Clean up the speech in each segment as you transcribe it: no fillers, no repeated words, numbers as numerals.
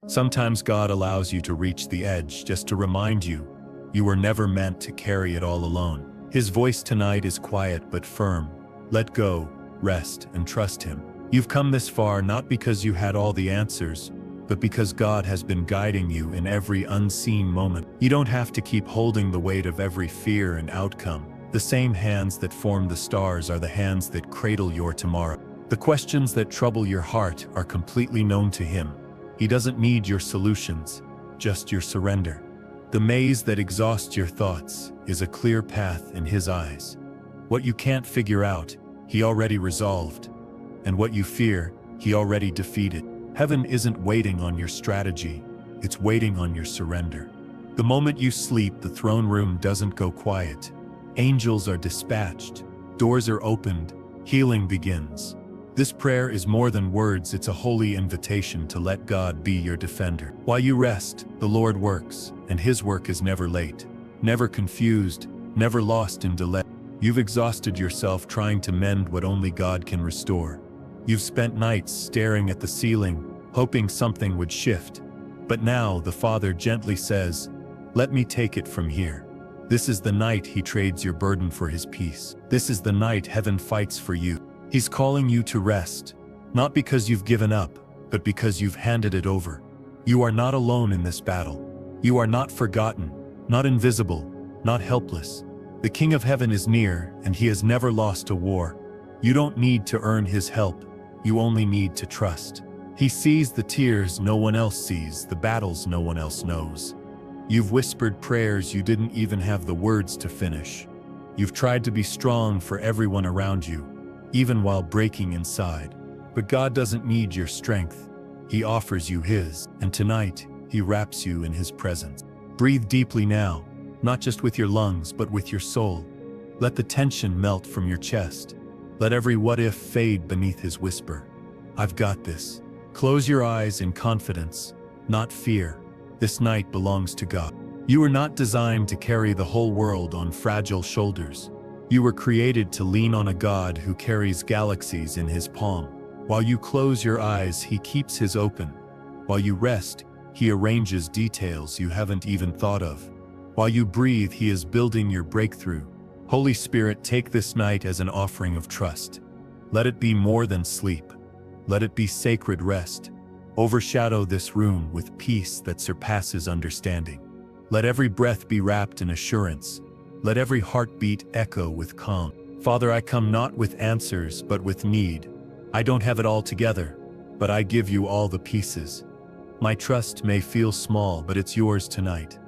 Sometimes God allows you to reach the edge just to remind you, you were never meant to carry it all alone. His voice tonight is quiet but firm. Let go, rest, and trust Him. You've come this far not because you had all the answers, but because God has been guiding you in every unseen moment. You don't have to keep holding the weight of every fear and outcome. The same hands that form the stars are the hands that cradle your tomorrow. The questions that trouble your heart are completely known to Him. He doesn't need your solutions, just your surrender. The maze that exhausts your thoughts is a clear path in His eyes. What you can't figure out, He already resolved. And what you fear, He already defeated. Heaven isn't waiting on your strategy, it's waiting on your surrender. The moment you sleep, the throne room doesn't go quiet. Angels are dispatched, doors are opened, healing begins. This prayer is more than words, it's a holy invitation to let God be your defender. While you rest, the Lord works, and His work is never late, never confused, never lost in delay. You've exhausted yourself trying to mend what only God can restore. You've spent nights staring at the ceiling, hoping something would shift. But now the Father gently says, "Let me take it from here." This is the night He trades your burden for His peace. This is the night heaven fights for you. He's calling you to rest, not because you've given up, but because you've handed it over. You are not alone in this battle. You are not forgotten, not invisible, not helpless. The King of Heaven is near, and He has never lost a war. You don't need to earn His help. You only need to trust. He sees the tears no one else sees, the battles no one else knows. You've whispered prayers you didn't even have the words to finish. You've tried to be strong for everyone around you, even while breaking inside. But God doesn't need your strength. He offers you His, and tonight, He wraps you in His presence. Breathe deeply now, not just with your lungs, but with your soul. Let the tension melt from your chest. Let every what if fade beneath His whisper. I've got this. Close your eyes in confidence, not fear. This night belongs to God. You were not designed to carry the whole world on fragile shoulders. You were created to lean on a God who carries galaxies in His palm. While you close your eyes, He keeps His open. While you rest, He arranges details you haven't even thought of. While you breathe, He is building your breakthrough. Holy Spirit, take this night as an offering of trust. Let it be more than sleep. Let it be sacred rest. Overshadow this room with peace that surpasses understanding. Let every breath be wrapped in assurance. Let every heartbeat echo with calm. Father, I come not with answers, but with need. I don't have it all together, but I give you all the pieces. My trust may feel small, but it's yours tonight.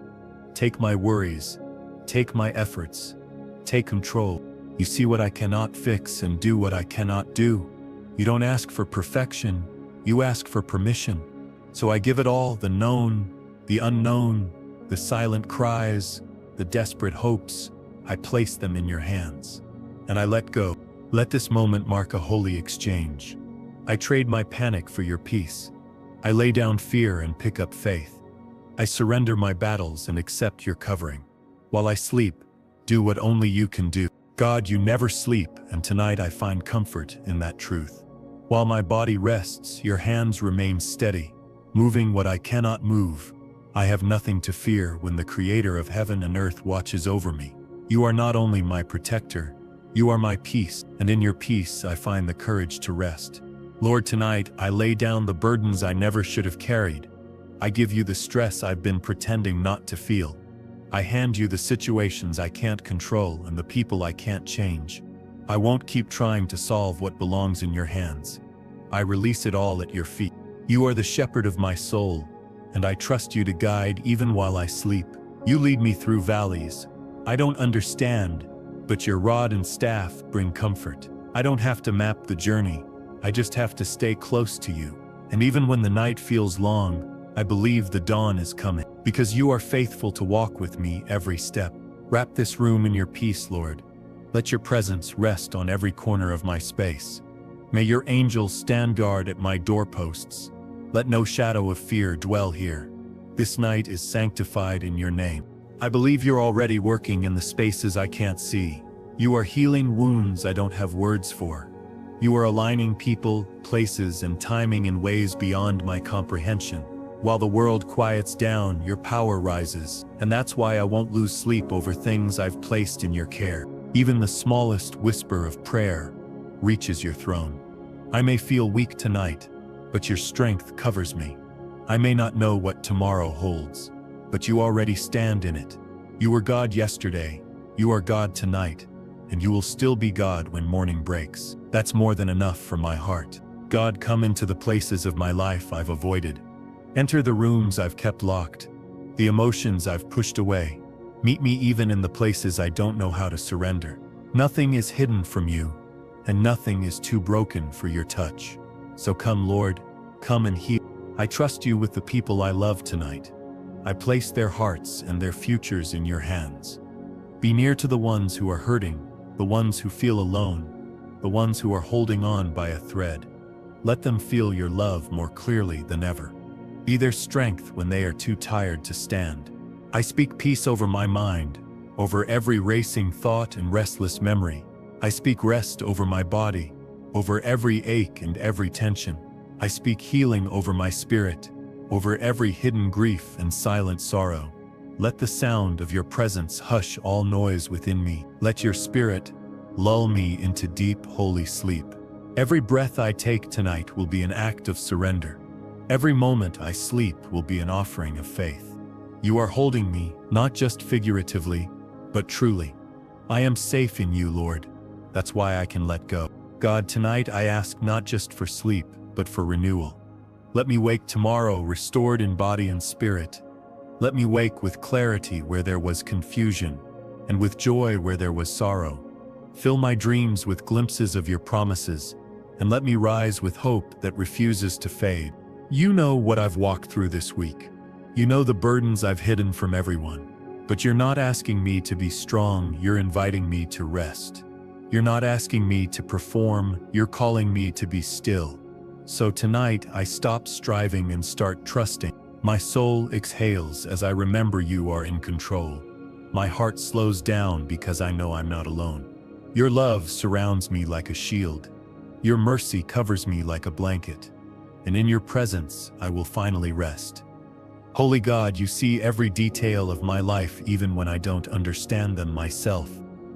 Take my worries. Take my efforts. Take control. You see what I cannot fix and do what I cannot do. You don't ask for perfection, you ask for permission. So I give it all, the known, the unknown, the silent cries, the desperate hopes. I place them in your hands. And I let go. Let this moment mark a holy exchange. I trade my panic for your peace. I lay down fear and pick up faith. I surrender my battles and accept your covering. While I sleep, do what only you can do. God, you never sleep, and tonight I find comfort in that truth. While my body rests, your hands remain steady, moving what I cannot move. I have nothing to fear when the Creator of heaven and earth watches over me. You are not only my protector, you are my peace, and in your peace I find the courage to rest. Lord, tonight I lay down the burdens I never should have carried. I give you the stress I've been pretending not to feel. I hand you the situations I can't control and the people I can't change. I won't keep trying to solve what belongs in your hands. I release it all at your feet. You are the shepherd of my soul, and I trust you to guide even while I sleep. You lead me through valleys I don't understand, but your rod and staff bring comfort. I don't have to map the journey, I just have to stay close to you. And even when the night feels long, I believe the dawn is coming, because you are faithful to walk with me every step. Wrap this room in your peace, Lord. Let your presence rest on every corner of my space. May your angels stand guard at my doorposts. Let no shadow of fear dwell here. This night is sanctified in your name. I believe you're already working in the spaces I can't see. You are healing wounds I don't have words for. You are aligning people, places, and timing in ways beyond my comprehension. While the world quiets down, your power rises, and that's why I won't lose sleep over things I've placed in your care. Even the smallest whisper of prayer reaches your throne. I may feel weak tonight, but your strength covers me. I may not know what tomorrow holds, but you already stand in it. You were God yesterday, you are God tonight, and you will still be God when morning breaks. That's more than enough for my heart. God, come into the places of my life I've avoided. Enter the rooms I've kept locked, the emotions I've pushed away. Meet me even in the places I don't know how to surrender. Nothing is hidden from you, and nothing is too broken for your touch. So come, Lord, come and heal. I trust you with the people I love tonight. I place their hearts and their futures in your hands. Be near to the ones who are hurting, the ones who feel alone, the ones who are holding on by a thread. Let them feel your love more clearly than ever. Be their strength when they are too tired to stand. I speak peace over my mind, over every racing thought and restless memory. I speak rest over my body, over every ache and every tension. I speak healing over my spirit, over every hidden grief and silent sorrow. Let the sound of your presence hush all noise within me. Let your spirit lull me into deep, holy sleep. Every breath I take tonight will be an act of surrender. Every moment I sleep will be an offering of faith. You are holding me, not just figuratively, but truly. I am safe in you, Lord. That's why I can let go. God, tonight I ask not just for sleep, but for renewal. Let me wake tomorrow restored in body and spirit. Let me wake with clarity where there was confusion, and with joy where there was sorrow. Fill my dreams with glimpses of your promises, and let me rise with hope that refuses to fade. You know what I've walked through this week. You know the burdens I've hidden from everyone. But you're not asking me to be strong, you're inviting me to rest. You're not asking me to perform, you're calling me to be still. So tonight I stop striving and start trusting. My soul exhales as I remember you are in control. My heart slows down because I know I'm not alone. Your love surrounds me like a shield. Your mercy covers me like a blanket. And in your presence, I will finally rest. Holy God, you see every detail of my life even when I don't understand them myself.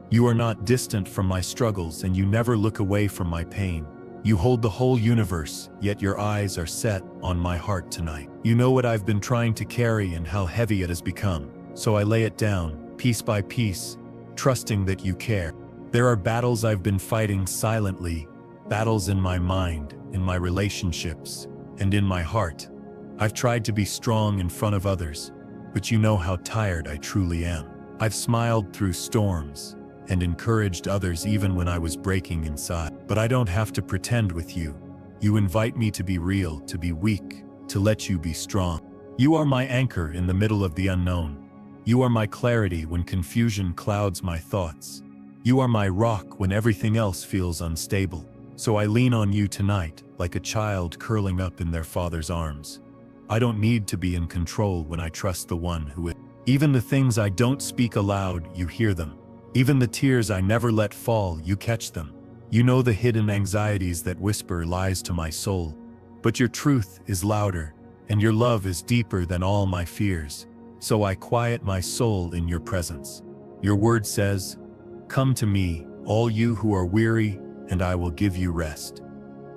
You are not distant from my struggles and you never look away from my pain. You hold the whole universe, yet your eyes are set on my heart tonight. You know what I've been trying to carry and how heavy it has become. So I lay it down, piece by piece, trusting that you care. There are battles I've been fighting silently, battles in my mind, in my relationships, and in my heart. I've tried to be strong in front of others, but you know how tired I truly am. I've smiled through storms and encouraged others even when I was breaking inside. But I don't have to pretend with you. You invite me to be real, to be weak, to let you be strong. You are my anchor in the middle of the unknown. You are my clarity when confusion clouds my thoughts. You are my rock when everything else feels unstable. So I lean on you tonight, like a child curling up in their father's arms. I don't need to be in control when I trust the one who is. Even the things I don't speak aloud, you hear them. Even the tears I never let fall, you catch them. You know the hidden anxieties that whisper lies to my soul. But your truth is louder, and your love is deeper than all my fears. So I quiet my soul in your presence. Your word says, "Come to me, all you who are weary, and I will give you rest."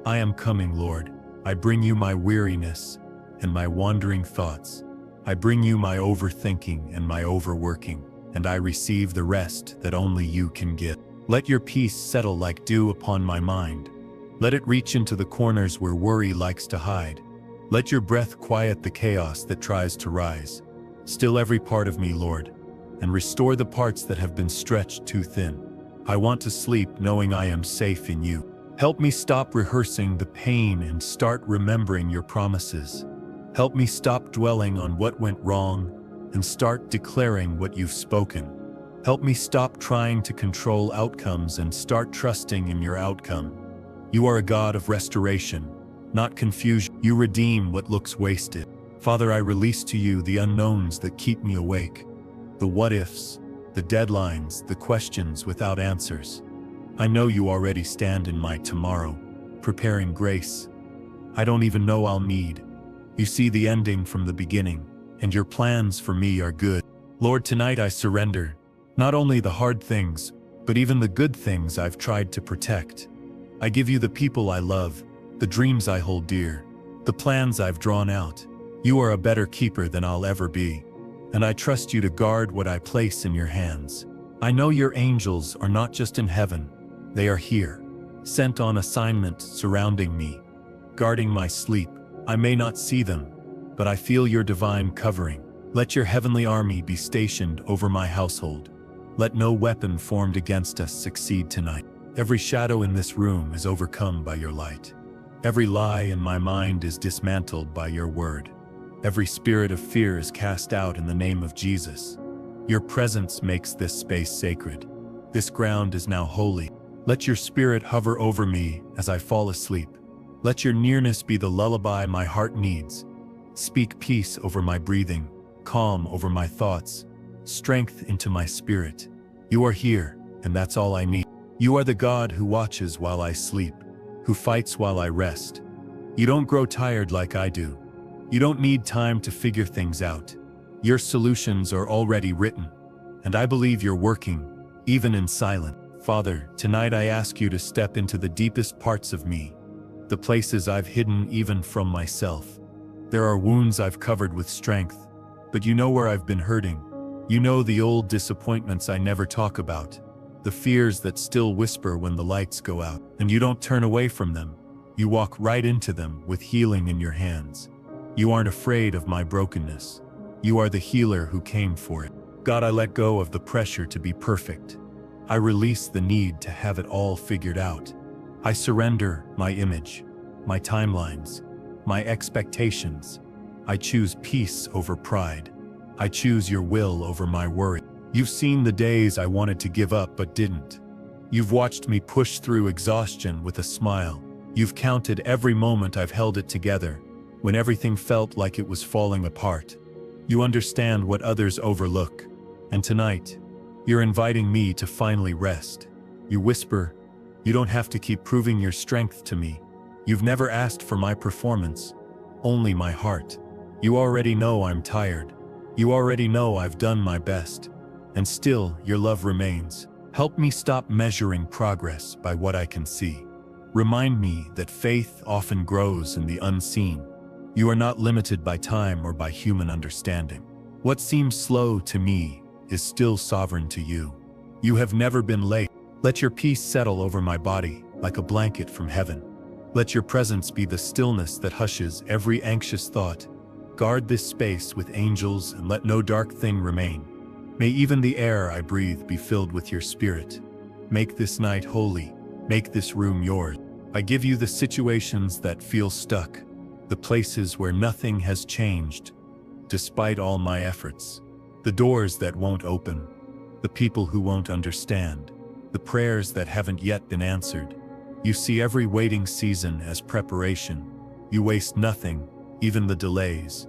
I am coming, Lord. I bring you my weariness and my wandering thoughts. I bring you my overthinking and my overworking, and I receive the rest that only you can give. Let your peace settle like dew upon my mind. Let it reach into the corners where worry likes to hide. Let your breath quiet the chaos that tries to rise. Still every part of me, Lord, and restore the parts that have been stretched too thin. I want to sleep knowing I am safe in you. Help me stop rehearsing the pain and start remembering your promises. Help me stop dwelling on what went wrong and start declaring what you've spoken. Help me stop trying to control outcomes and start trusting in your outcome. You are a God of restoration, not confusion. You redeem what looks wasted. Father, I release to you the unknowns that keep me awake, the what-ifs, the deadlines, the questions without answers. I know you already stand in my tomorrow, preparing grace I don't even know I'll need. You see the ending from the beginning, and your plans for me are good. Lord, tonight I surrender, not only the hard things, but even the good things I've tried to protect. I give you the people I love, the dreams I hold dear, the plans I've drawn out. You are a better keeper than I'll ever be, and I trust you to guard what I place in your hands. I know your angels are not just in heaven, they are here, sent on assignment, surrounding me, guarding my sleep. I may not see them, but I feel your divine covering. Let your heavenly army be stationed over my household. Let no weapon formed against us succeed tonight. Every shadow in this room is overcome by your light. Every lie in my mind is dismantled by your word. Every spirit of fear is cast out in the name of Jesus. Your presence makes this space sacred. This ground is now holy. Let your spirit hover over me as I fall asleep. Let your nearness be the lullaby my heart needs. Speak peace over my breathing, calm over my thoughts, strength into my spirit. You are here, and that's all I need. You are the God who watches while I sleep, who fights while I rest. You don't grow tired like I do. You don't need time to figure things out. Your solutions are already written, and I believe you're working, even in silence. Father, tonight I ask you to step into the deepest parts of me, the places I've hidden even from myself. There are wounds I've covered with strength, but you know where I've been hurting. You know the old disappointments I never talk about, the fears that still whisper when the lights go out, and you don't turn away from them. You walk right into them with healing in your hands. You aren't afraid of my brokenness. You are the healer who came for it. God, I let go of the pressure to be perfect. I release the need to have it all figured out. I surrender my image, my timelines, my expectations. I choose peace over pride. I choose your will over my worry. You've seen the days I wanted to give up but didn't. You've watched me push through exhaustion with a smile. You've counted every moment I've held it together, when everything felt like it was falling apart. You understand what others overlook. And tonight, you're inviting me to finally rest. You whisper, you don't have to keep proving your strength to me. You've never asked for my performance, only my heart. You already know I'm tired. You already know I've done my best. And still, your love remains. Help me stop measuring progress by what I can see. Remind me that faith often grows in the unseen. You are not limited by time or by human understanding. What seems slow to me is still sovereign to you. You have never been late. Let your peace settle over my body like a blanket from heaven. Let your presence be the stillness that hushes every anxious thought. Guard this space with angels and let no dark thing remain. May even the air I breathe be filled with your spirit. Make this night holy. Make this room yours. I give you the situations that feel stuck, the places where nothing has changed, despite all my efforts. The doors that won't open, the people who won't understand, the prayers that haven't yet been answered. You see every waiting season as preparation. You waste nothing, even the delays.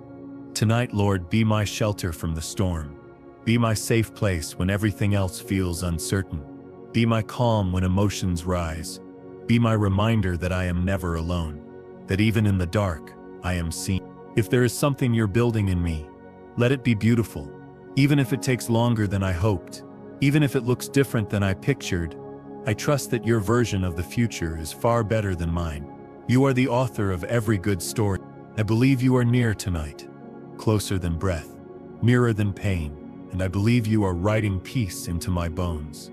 Tonight, Lord, be my shelter from the storm. Be my safe place when everything else feels uncertain. Be my calm when emotions rise. Be my reminder that I am never alone, that even in the dark, I am seen. If there is something you're building in me, let it be beautiful. Even if it takes longer than I hoped, even if it looks different than I pictured, I trust that your version of the future is far better than mine. You are the author of every good story. I believe you are near tonight, closer than breath, nearer than pain, and I believe you are writing peace into my bones,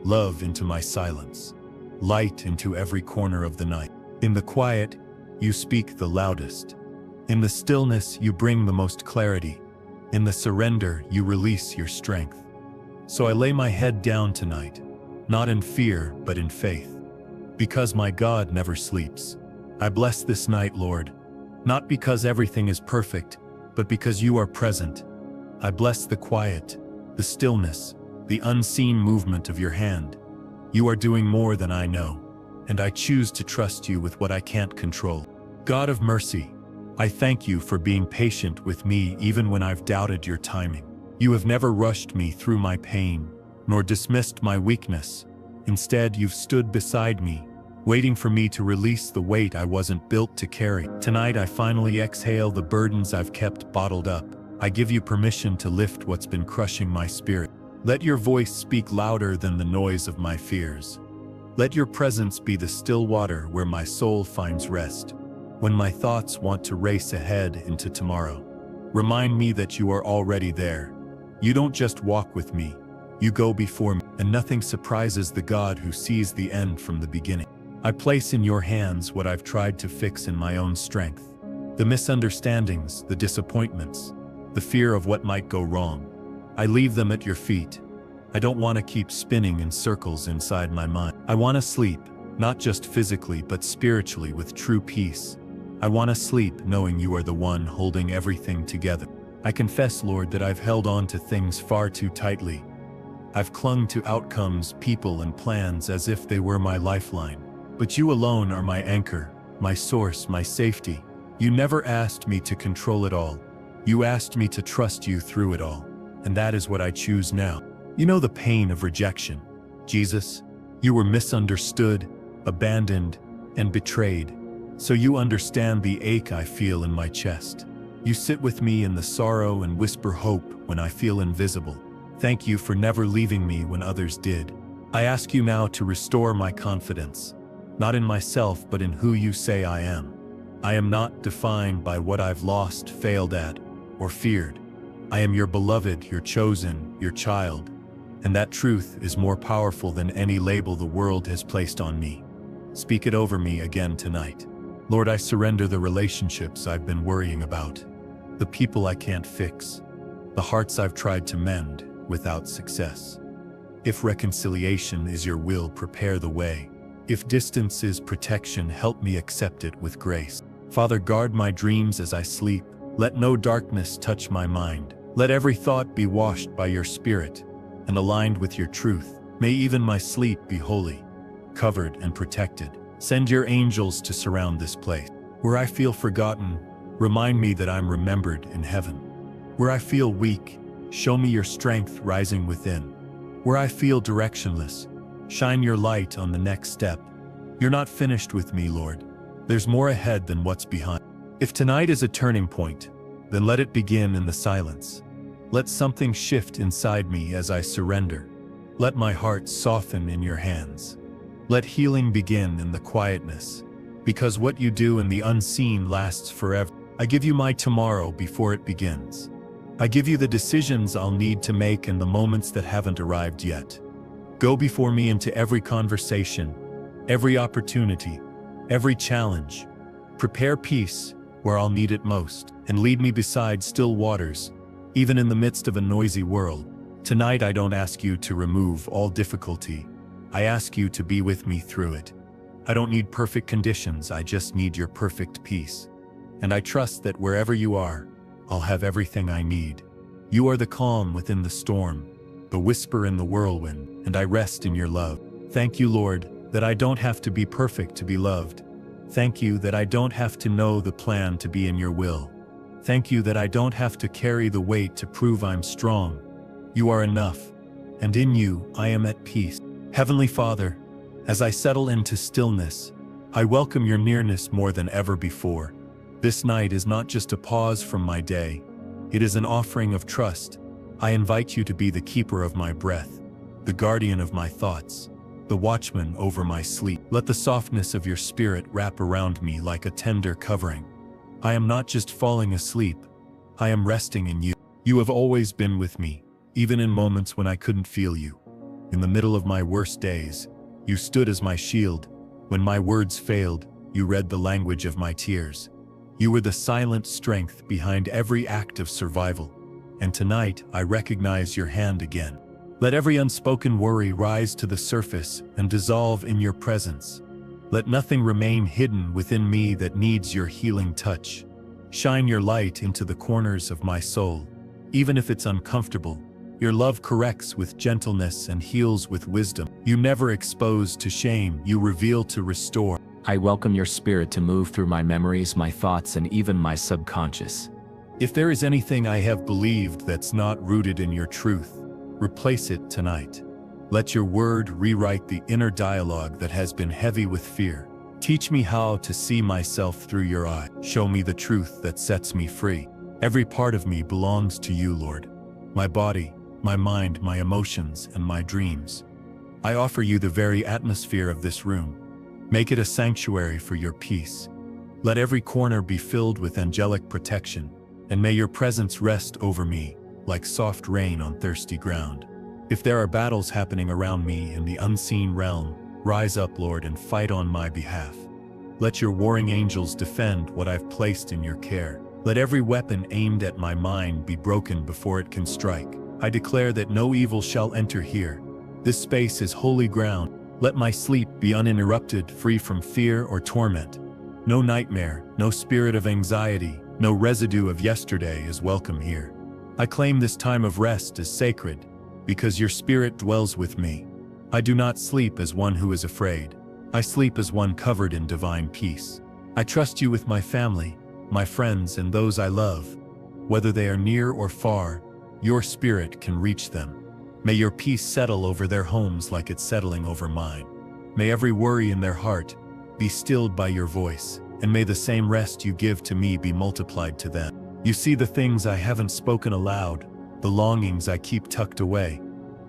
love into my silence, light into every corner of the night. In the quiet, you speak the loudest. In the stillness, you bring the most clarity. In the surrender, you release your strength. So I lay my head down tonight, not in fear, but in faith. Because my God never sleeps. I bless this night, Lord, not because everything is perfect, but because you are present. I bless the quiet, the stillness, the unseen movement of your hand. You are doing more than I know, and I choose to trust you with what I can't control. God of mercy, I thank you for being patient with me even when I've doubted your timing. You have never rushed me through my pain, nor dismissed my weakness. Instead, you've stood beside me waiting for me to release the weight I wasn't built to carry. Tonight I finally exhale the burdens I've kept bottled up. I give you permission to lift what's been crushing my spirit. Let your voice speak louder than the noise of my fears. Let your presence be the still water where my soul finds rest. When my thoughts want to race ahead into tomorrow, remind me that you are already there. You don't just walk with me, you go before me, and nothing surprises the God who sees the end from the beginning. I place in your hands what I've tried to fix in my own strength. The misunderstandings, the disappointments, the fear of what might go wrong. I leave them at your feet. I don't want to keep spinning in circles inside my mind. I want to sleep, not just physically but spiritually with true peace. I want to sleep knowing you are the one holding everything together. I confess, Lord, that I've held on to things far too tightly. I've clung to outcomes, people, and plans as if they were my lifeline. But you alone are my anchor, my source, my safety. You never asked me to control it all. You asked me to trust you through it all. And that is what I choose now. You know the pain of rejection. Jesus, you were misunderstood, abandoned, and betrayed. So you understand the ache I feel in my chest. You sit with me in the sorrow and whisper hope when I feel invisible. Thank you for never leaving me when others did. I ask you now to restore my confidence, not in myself but in who you say I am. I am not defined by what I've lost, failed at, or feared. I am your beloved, your chosen, your child. And that truth is more powerful than any label the world has placed on me. Speak it over me again tonight. Lord, I surrender the relationships I've been worrying about, the people I can't fix, the hearts I've tried to mend without success. If reconciliation is your will, prepare the way. If distance is protection, help me accept it with grace. Father, guard my dreams as I sleep. Let no darkness touch my mind. Let every thought be washed by your Spirit and aligned with your truth. May even my sleep be holy, covered and protected. Send your angels to surround this place. Where I feel forgotten, remind me that I'm remembered in heaven. Where I feel weak, show me your strength rising within. Where I feel directionless, shine your light on the next step. You're not finished with me, Lord. There's more ahead than what's behind. If tonight is a turning point, then let it begin in the silence. Let something shift inside me as I surrender. Let my heart soften in your hands. Let healing begin in the quietness, because what you do in the unseen lasts forever. I give you my tomorrow before it begins. I give you the decisions I'll need to make and the moments that haven't arrived yet. Go before me into every conversation, every opportunity, every challenge. Prepare peace where I'll need it most, and lead me beside still waters, even in the midst of a noisy world. Tonight I don't ask you to remove all difficulty. I ask you to be with me through it. I don't need perfect conditions, I just need your perfect peace. And I trust that wherever you are, I'll have everything I need. You are the calm within the storm, the whisper in the whirlwind, and I rest in your love. Thank you, Lord, that I don't have to be perfect to be loved. Thank you that I don't have to know the plan to be in your will. Thank you that I don't have to carry the weight to prove I'm strong. You are enough, and in you I am at peace. Heavenly Father, as I settle into stillness, I welcome your nearness more than ever before. This night is not just a pause from my day, it is an offering of trust. I invite you to be the keeper of my breath, the guardian of my thoughts, the watchman over my sleep. Let the softness of your spirit wrap around me like a tender covering. I am not just falling asleep, I am resting in you. You have always been with me, even in moments when I couldn't feel you. In the middle of my worst days, you stood as my shield. When my words failed, you read the language of my tears. You were the silent strength behind every act of survival. And tonight, I recognize your hand again. Let every unspoken worry rise to the surface and dissolve in your presence. Let nothing remain hidden within me that needs your healing touch. Shine your light into the corners of my soul. Even if it's uncomfortable, your love corrects with gentleness and heals with wisdom. You never expose to shame, you reveal to restore. I welcome your spirit to move through my memories, my thoughts, and even my subconscious. If there is anything I have believed that's not rooted in your truth, replace it tonight. Let your word rewrite the inner dialogue that has been heavy with fear. Teach me how to see myself through your eye. Show me the truth that sets me free. Every part of me belongs to you, Lord. My body, my mind, my emotions, and my dreams. I offer you the very atmosphere of this room. Make it a sanctuary for your peace. Let every corner be filled with angelic protection, and may your presence rest over me like soft rain on thirsty ground. If there are battles happening around me in the unseen realm, rise up, Lord, and fight on my behalf. Let your warring angels defend what I've placed in your care. Let every weapon aimed at my mind be broken before it can strike. I declare that no evil shall enter here. This space is holy ground. Let my sleep be uninterrupted, free from fear or torment. No nightmare, no spirit of anxiety, no residue of yesterday is welcome here. I claim this time of rest as sacred, because your spirit dwells with me. I do not sleep as one who is afraid. I sleep as one covered in divine peace. I trust you with my family, my friends, and those I love. Whether they are near or far, your spirit can reach them. May your peace settle over their homes like it's settling over mine. May every worry in their heart be stilled by your voice, and may the same rest you give to me be multiplied to them. You see the things I haven't spoken aloud, the longings I keep tucked away.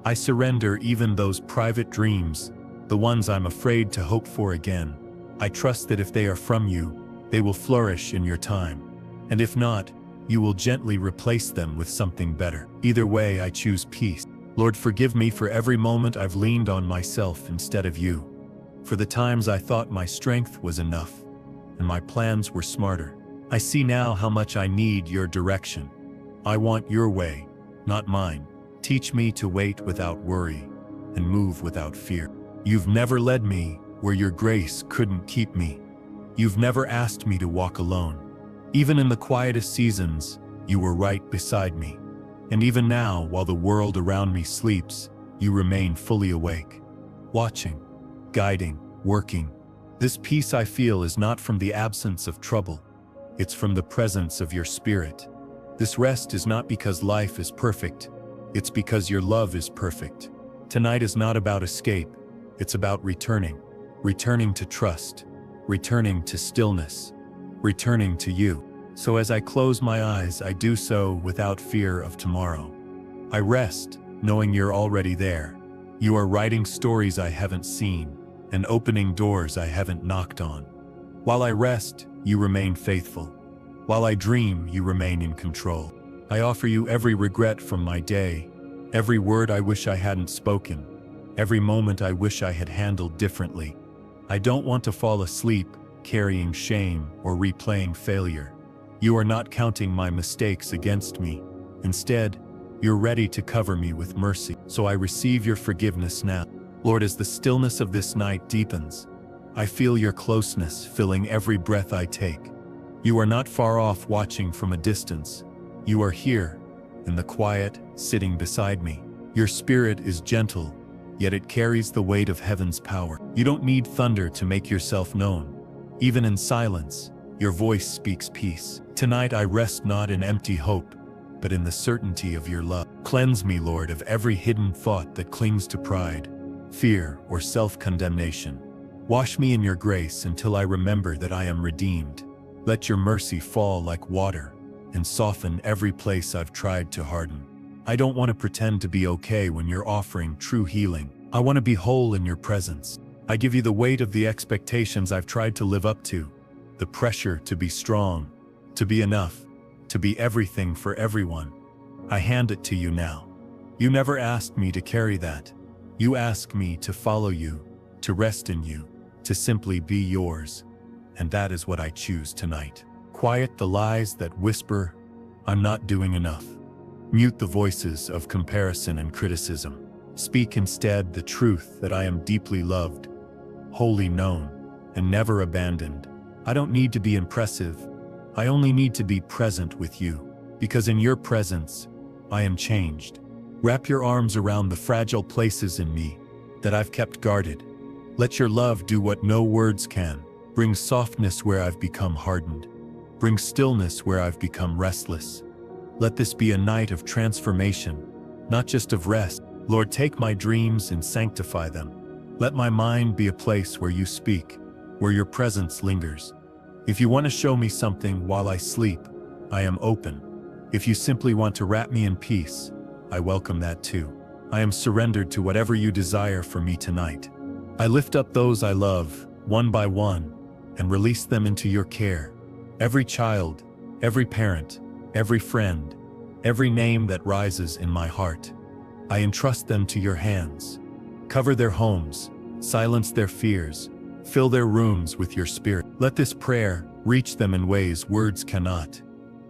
I surrender even those private dreams, the ones I'm afraid to hope for again. I trust that if they are from you, they will flourish in your time. And if not, you will gently replace them with something better. Either way, I choose peace. Lord, forgive me for every moment I've leaned on myself instead of you. For the times I thought my strength was enough, and my plans were smarter. I see now how much I need your direction. I want your way, not mine. Teach me to wait without worry and move without fear. You've never led me where your grace couldn't keep me. You've never asked me to walk alone. Even in the quietest seasons, you were right beside me. And even now, while the world around me sleeps, you remain fully awake, watching, guiding, working. This peace I feel is not from the absence of trouble. It's from the presence of your spirit. This rest is not because life is perfect. It's because your love is perfect. Tonight is not about escape. It's about returning. Returning to trust. Returning to stillness. Returning to you. So as I close my eyes, I do so without fear of tomorrow. I rest, knowing you're already there. You are writing stories I haven't seen, and opening doors I haven't knocked on. While I rest, you remain faithful. While I dream, you remain in control. I offer you every regret from my day, every word I wish I hadn't spoken, every moment I wish I had handled differently. I don't want to fall asleep, carrying shame or replaying failure. You are not counting my mistakes against me. Instead, you're ready to cover me with mercy. So I receive your forgiveness now. Lord, as the stillness of this night deepens, I feel your closeness filling every breath I take. You are not far off, watching from a distance. You are here, in the quiet, sitting beside me. Your spirit is gentle, yet it carries the weight of heaven's power. You don't need thunder to make yourself known. Even in silence, your voice speaks peace. Tonight I rest not in empty hope, but in the certainty of your love. Cleanse me, Lord, of every hidden thought that clings to pride, fear, or self-condemnation. Wash me in your grace until I remember that I am redeemed. Let your mercy fall like water and soften every place I've tried to harden. I don't want to pretend to be okay when you're offering true healing. I want to be whole in your presence. I give you the weight of the expectations I've tried to live up to, the pressure to be strong, to be enough, to be everything for everyone. I hand it to you now. You never asked me to carry that. You asked me to follow you, to rest in you, to simply be yours. And that is what I choose tonight. Quiet the lies that whisper, I'm not doing enough. Mute the voices of comparison and criticism. Speak instead the truth that I am deeply loved, wholly known, and never abandoned. I don't need to be impressive. I only need to be present with you, because in your presence, I am changed. Wrap your arms around the fragile places in me that I've kept guarded. Let your love do what no words can. Bring softness where I've become hardened. Bring stillness where I've become restless. Let this be a night of transformation, not just of rest. Lord, take my dreams and sanctify them. Let my mind be a place where you speak, where your presence lingers. If you want to show me something while I sleep, I am open. If you simply want to wrap me in peace, I welcome that too. I am surrendered to whatever you desire for me tonight. I lift up those I love, one by one, and release them into your care. Every child, every parent, every friend, every name that rises in my heart. I entrust them to your hands. Cover their homes, silence their fears, fill their rooms with your spirit. Let this prayer reach them in ways words cannot.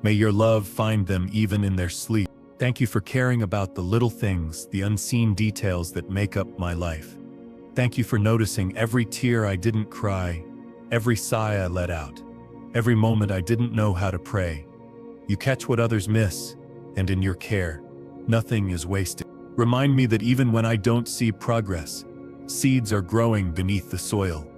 May your love find them even in their sleep. Thank you for caring about the little things, the unseen details that make up my life. Thank you for noticing every tear I didn't cry, every sigh I let out, every moment I didn't know how to pray. You catch what others miss, and in your care, nothing is wasted. Remind me that even when I don't see progress, seeds are growing beneath the soil.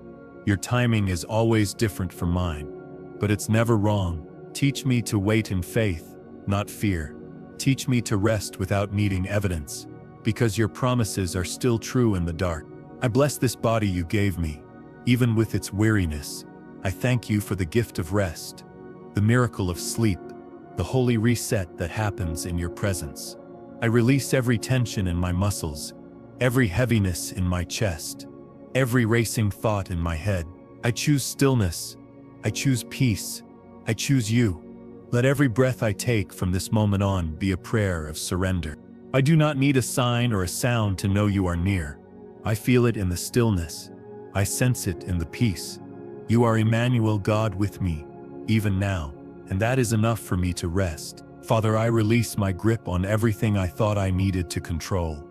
Your timing is always different from mine, but it's never wrong. Teach me to wait in faith, not fear. Teach me to rest without needing evidence, because your promises are still true in the dark. I bless this body you gave me, even with its weariness. I thank you for the gift of rest, the miracle of sleep, the holy reset that happens in your presence. I release every tension in my muscles, every heaviness in my chest, every racing thought in my head. I choose stillness. I choose peace. I choose you. Let every breath I take from this moment on be a prayer of surrender. I do not need a sign or a sound to know you are near. I feel it in the stillness. I sense it in the peace. You are Emmanuel, God with me, even now, and that is enough for me to rest. Father, I release my grip on everything I thought I needed to control.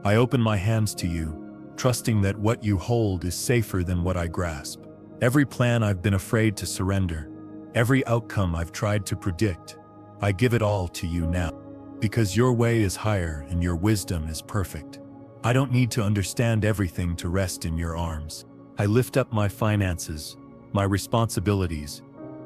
I open my hands to you, trusting that what you hold is safer than what I grasp. Every plan I've been afraid to surrender, every outcome I've tried to predict, I give it all to you now. Because your way is higher and your wisdom is perfect. I don't need to understand everything to rest in your arms. I lift up my finances, my responsibilities,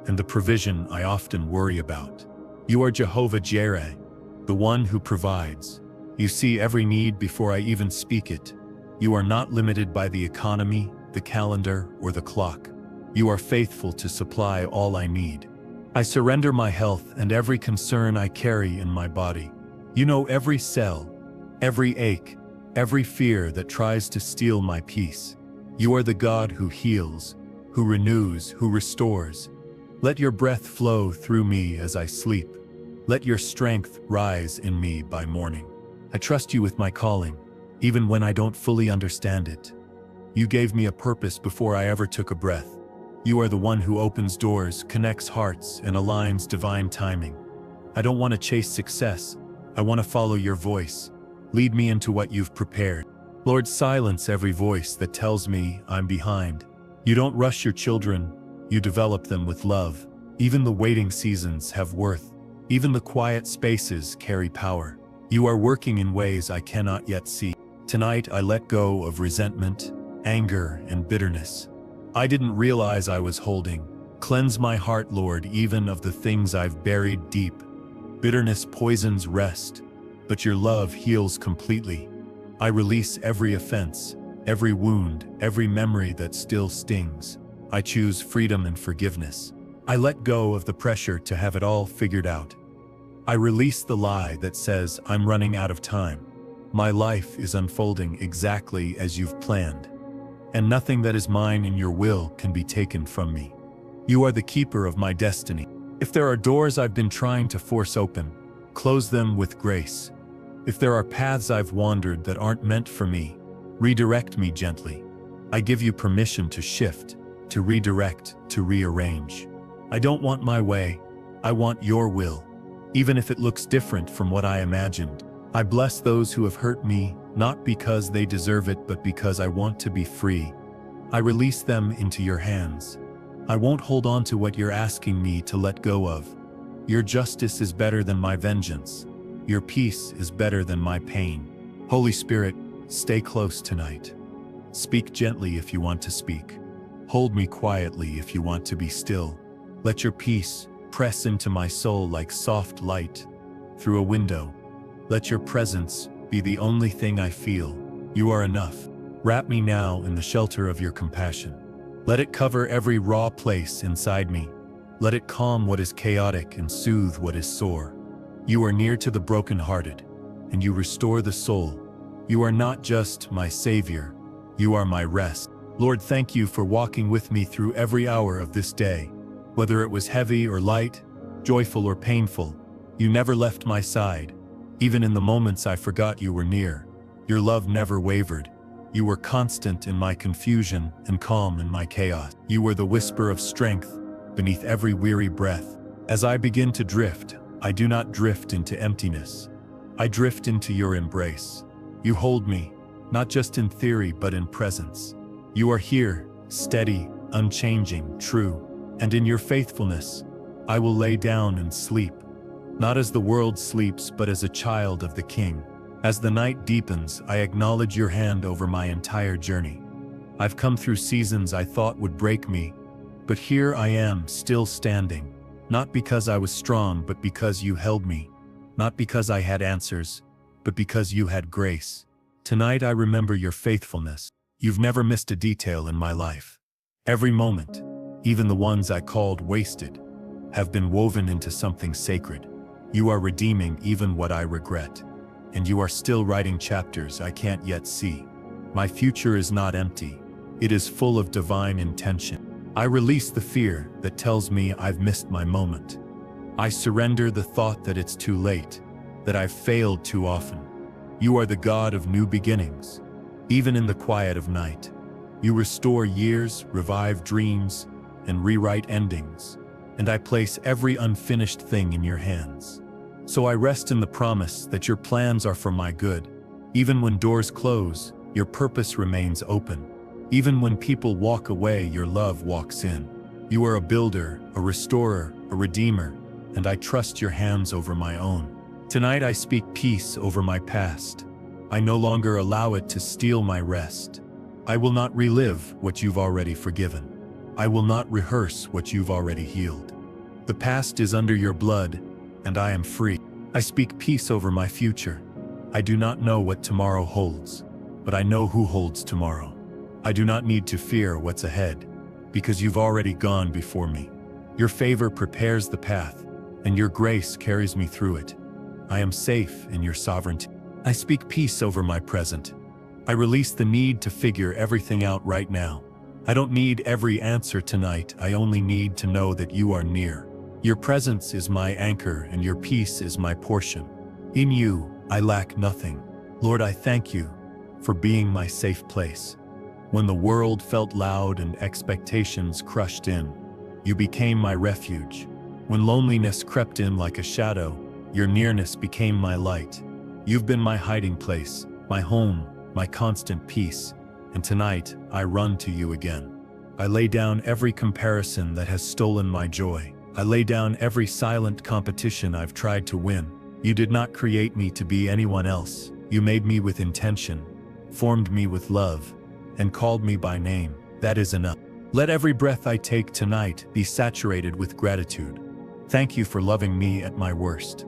and the provision I often worry about. You are Jehovah Jireh, the one who provides. You see every need before I even speak it. You are not limited by the economy, the calendar, or the clock. You are faithful to supply all I need. I surrender my health and every concern I carry in my body. You know every cell, every ache, every fear that tries to steal my peace. You are the God who heals, who renews, who restores. Let your breath flow through me as I sleep. Let your strength rise in me by morning. I trust you with my calling, even when I don't fully understand it. You gave me a purpose before I ever took a breath. You are the one who opens doors, connects hearts, and aligns divine timing. I don't want to chase success. I want to follow your voice. Lead me into what you've prepared. Lord, silence every voice that tells me I'm behind. You don't rush your children. You develop them with love. Even the waiting seasons have worth. Even the quiet spaces carry power. You are working in ways I cannot yet see. Tonight I let go of resentment, anger, and bitterness. I didn't realize I was holding. Cleanse my heart, Lord, even of the things I've buried deep. Bitterness poisons rest, but your love heals completely. I release every offense, every wound, every memory that still stings. I choose freedom and forgiveness. I let go of the pressure to have it all figured out. I release the lie that says I'm running out of time. My life is unfolding exactly as you've planned, and nothing that is mine in your will can be taken from me. You are the keeper of my destiny. If there are doors I've been trying to force open, close them with grace. If there are paths I've wandered that aren't meant for me, redirect me gently. I give you permission to shift, to redirect, to rearrange. I don't want my way. I want your will, even if it looks different from what I imagined. I bless those who have hurt me, not because they deserve it, but because I want to be free. I release them into your hands. I won't hold on to what you're asking me to let go of. Your justice is better than my vengeance. Your peace is better than my pain. Holy Spirit, stay close tonight. Speak gently if you want to speak. Hold me quietly if you want to be still. Let your peace press into my soul like soft light through a window. Let your presence be the only thing I feel. You are enough. Wrap me now in the shelter of your compassion. Let it cover every raw place inside me. Let it calm what is chaotic and soothe what is sore. You are near to the brokenhearted, and you restore the soul. You are not just my Savior, you are my rest. Lord, thank you for walking with me through every hour of this day. Whether it was heavy or light, joyful or painful, you never left my side. Even in the moments I forgot you were near, your love never wavered. You were constant in my confusion and calm in my chaos. You were the whisper of strength beneath every weary breath. As I begin to drift, I do not drift into emptiness. I drift into your embrace. You hold me, not just in theory but in presence. You are here, steady, unchanging, true, and in your faithfulness, I will lay down and sleep. Not as the world sleeps, but as a child of the King. As the night deepens, I acknowledge your hand over my entire journey. I've come through seasons I thought would break me, but here I am, still standing. Not because I was strong, but because you held me. Not because I had answers, but because you had grace. Tonight I remember your faithfulness. You've never missed a detail in my life. Every moment, even the ones I called wasted, have been woven into something sacred. You are redeeming even what I regret. And you are still writing chapters I can't yet see. My future is not empty. It is full of divine intention. I release the fear that tells me I've missed my moment. I surrender the thought that it's too late, that I've failed too often. You are the God of new beginnings. Even in the quiet of night, you restore years, revive dreams, and rewrite endings. And I place every unfinished thing in your hands. So I rest in the promise that your plans are for my good. Even when doors close, your purpose remains open. Even when people walk away, your love walks in. You are a builder, a restorer, a redeemer, and I trust your hands over my own. Tonight I speak peace over my past. I no longer allow it to steal my rest. I will not relive what you've already forgiven. I will not rehearse what you've already healed. The past is under your blood, and I am free. I speak peace over my future. I do not know what tomorrow holds, but I know who holds tomorrow. I do not need to fear what's ahead, because you've already gone before me. Your favor prepares the path, and your grace carries me through it. I am safe in your sovereignty. I speak peace over my present. I release the need to figure everything out right now. I don't need every answer tonight. I only need to know that you are near. Your presence is my anchor, and your peace is my portion. In you, I lack nothing. Lord, I thank you for being my safe place. When the world felt loud and expectations crushed in, you became my refuge. When loneliness crept in like a shadow, your nearness became my light. You've been my hiding place, my home, my constant peace, and tonight I run to you again. I lay down every comparison that has stolen my joy. I lay down every silent competition I've tried to win. You did not create me to be anyone else. You made me with intention, formed me with love, and called me by name. That is enough. Let every breath I take tonight be saturated with gratitude. Thank you for loving me at my worst.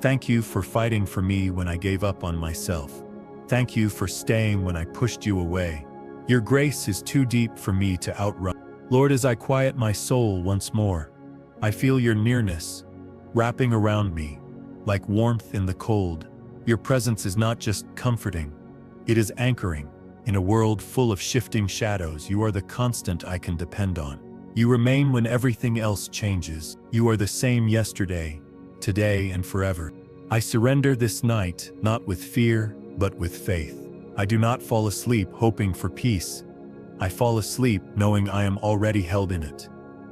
Thank you for fighting for me when I gave up on myself. Thank you for staying when I pushed you away. Your grace is too deep for me to outrun. Lord, as I quiet my soul once more, I feel your nearness wrapping around me like warmth in the cold. Your presence is not just comforting, it is anchoring. In a world full of shifting shadows, you are the constant I can depend on. You remain when everything else changes. You are the same yesterday, today, and forever. I surrender this night, not with fear, but with faith. I do not fall asleep hoping for peace. I fall asleep knowing I am already held in it.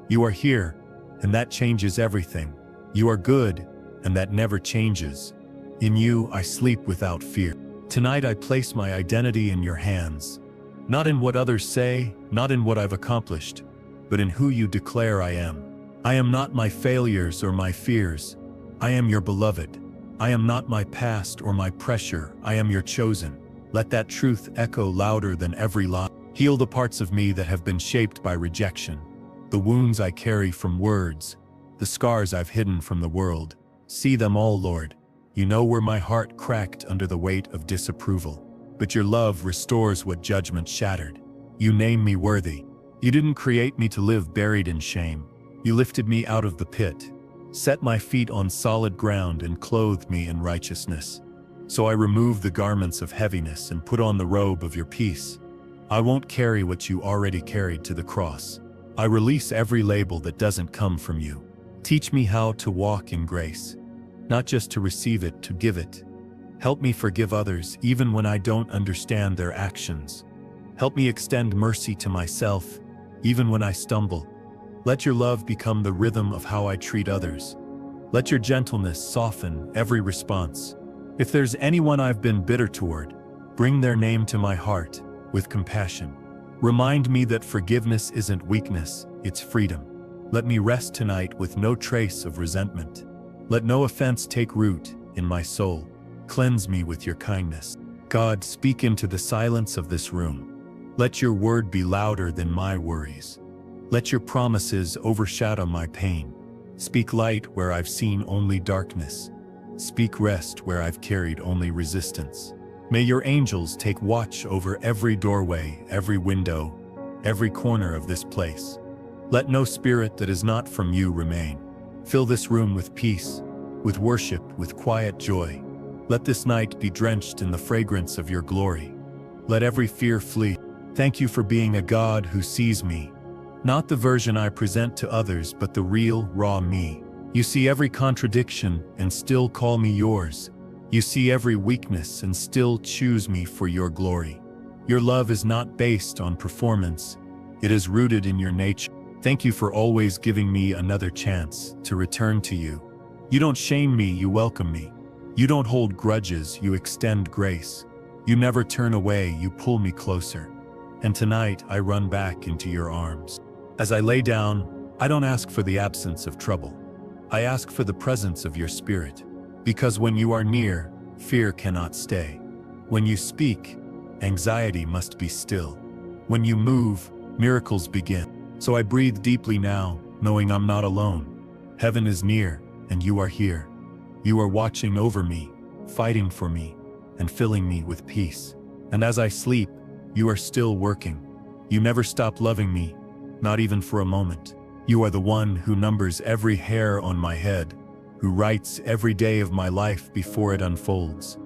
You are here, and that changes everything. You are good, and that never changes. In you, I sleep without fear. Tonight I place my identity in your hands. Not in what others say, not in what I've accomplished, but in who you declare I am. I am not my failures or my fears. I am your beloved. I am not my past or my pressure. I am your chosen. Let that truth echo louder than every lie. Heal the parts of me that have been shaped by rejection, the wounds I carry from words, the scars I've hidden from the world. See them all, Lord, You know where my heart cracked under the weight of disapproval. But your love restores what judgment shattered. You name me worthy. You didn't create me to live buried in shame. You lifted me out of the pit, set my feet on solid ground, and clothed me in righteousness. So I remove the garments of heaviness and put on the robe of your peace. I won't carry what you already carried to the cross. I release every label that doesn't come from you. Teach me how to walk in grace, not just to receive it, to give it. Help me forgive others even when I don't understand their actions. Help me extend mercy to myself even when I stumble. Let your love become the rhythm of how I treat others. Let your gentleness soften every response. If there's anyone I've been bitter toward, bring their name to my heart with compassion. Remind me that forgiveness isn't weakness, it's freedom. Let me rest tonight with no trace of resentment. Let no offense take root in my soul. Cleanse me with your kindness. God, speak into the silence of this room. Let your word be louder than my worries. Let your promises overshadow my pain. Speak light where I've seen only darkness. Speak rest where I've carried only resistance. May your angels take watch over every doorway, every window, every corner of this place. Let no spirit that is not from you remain. Fill this room with peace, with worship, with quiet joy. Let this night be drenched in the fragrance of your glory. Let every fear flee. Thank you for being a God who sees me. Not the version I present to others, but the real, raw me. You see every contradiction and still call me yours. You see every weakness and still choose me for your glory. Your love is not based on performance. It is rooted in your nature. Thank you for always giving me another chance to return to you. You don't shame me, you welcome me. You don't hold grudges, you extend grace. You never turn away, you pull me closer. And tonight I run back into your arms. As I lay down, I don't ask for the absence of trouble. I ask for the presence of your spirit. Because when you are near, fear cannot stay. When you speak, anxiety must be still. When you move, miracles begin. So I breathe deeply now, knowing I'm not alone. Heaven is near, and you are here. You are watching over me, fighting for me, and filling me with peace. And as I sleep, you are still working. You never stop loving me, not even for a moment. You are the one who numbers every hair on my head, who writes every day of my life before it unfolds.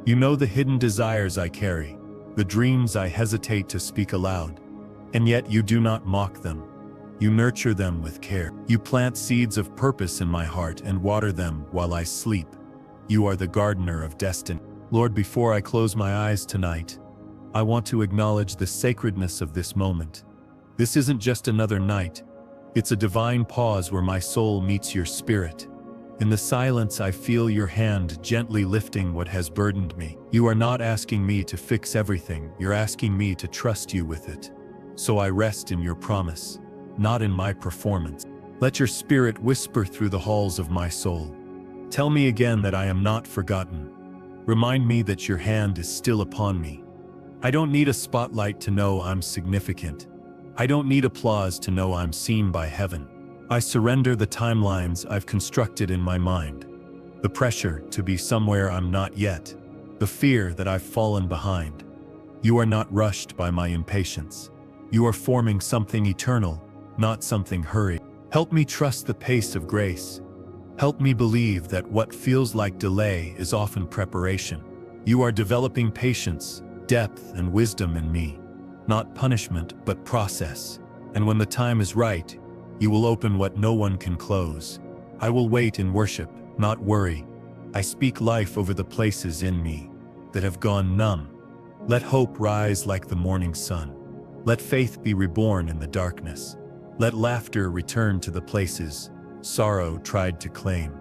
You know the hidden desires I carry, the dreams I hesitate to speak aloud. And yet you do not mock them. You nurture them with care. You plant seeds of purpose in my heart and water them while I sleep. You are the gardener of destiny. Lord, before I close my eyes tonight, I want to acknowledge the sacredness of this moment. This isn't just another night. It's a divine pause where my soul meets your spirit. In the silence, I feel your hand gently lifting what has burdened me. You are not asking me to fix everything. You're asking me to trust you with it. So I rest in your promise, not in my performance. Let your spirit whisper through the halls of my soul. Tell me again that I am not forgotten. Remind me that your hand is still upon me. I don't need a spotlight to know I'm significant. I don't need applause to know I'm seen by heaven. I surrender the timelines I've constructed in my mind. The pressure to be somewhere I'm not yet. The fear that I've fallen behind. You are not rushed by my impatience. You are forming something eternal, not something hurried. Help me trust the pace of grace. Help me believe that what feels like delay is often preparation. You are developing patience, depth, and wisdom in me. Not punishment, but process. And when the time is right, you will open what no one can close. I will wait in worship, not worry. I speak life over the places in me that have gone numb. Let hope rise like the morning sun. Let faith be reborn in the darkness. Let laughter return to the places sorrow tried to claim.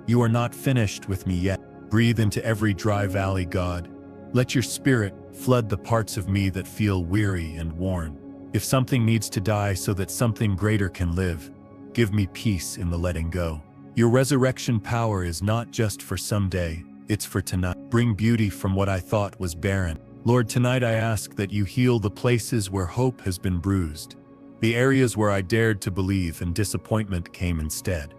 You are not finished with me yet. Breathe into every dry valley, God. Let your spirit flood the parts of me that feel weary and worn. If something needs to die so that something greater can live, give me peace in the letting go. Your resurrection power is not just for someday, it's for tonight. Bring beauty from what I thought was barren. Lord, tonight I ask that you heal the places where hope has been bruised, the areas where I dared to believe and disappointment came instead.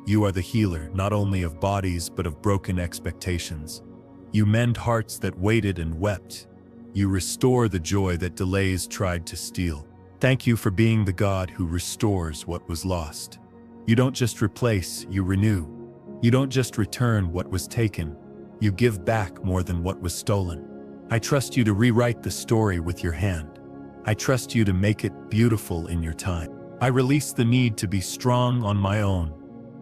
You are the healer, not only of bodies but of broken expectations. You mend hearts that waited and wept. You restore the joy that delays tried to steal. Thank you for being the God who restores what was lost. You don't just replace, you renew. You don't just return what was taken. You give back more than what was stolen. I trust you to rewrite the story with your hand. I trust you to make it beautiful in your time. I release the need to be strong on my own.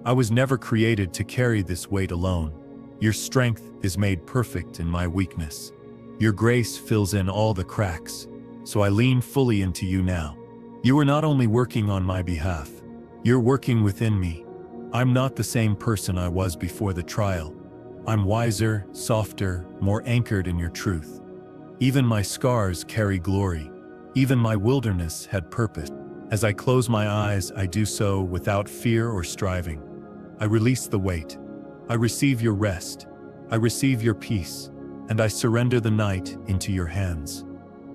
I was never created to carry this weight alone. Your strength is made perfect in my weakness. Your grace fills in all the cracks, so I lean fully into you now. You are not only working on my behalf, you're working within me. I'm not the same person I was before the trial. I'm wiser, softer, more anchored in your truth. Even my scars carry glory. Even my wilderness had purpose. As I close my eyes, I do so without fear or striving. I release the weight. I receive your rest. I receive your peace. And I surrender the night into your hands.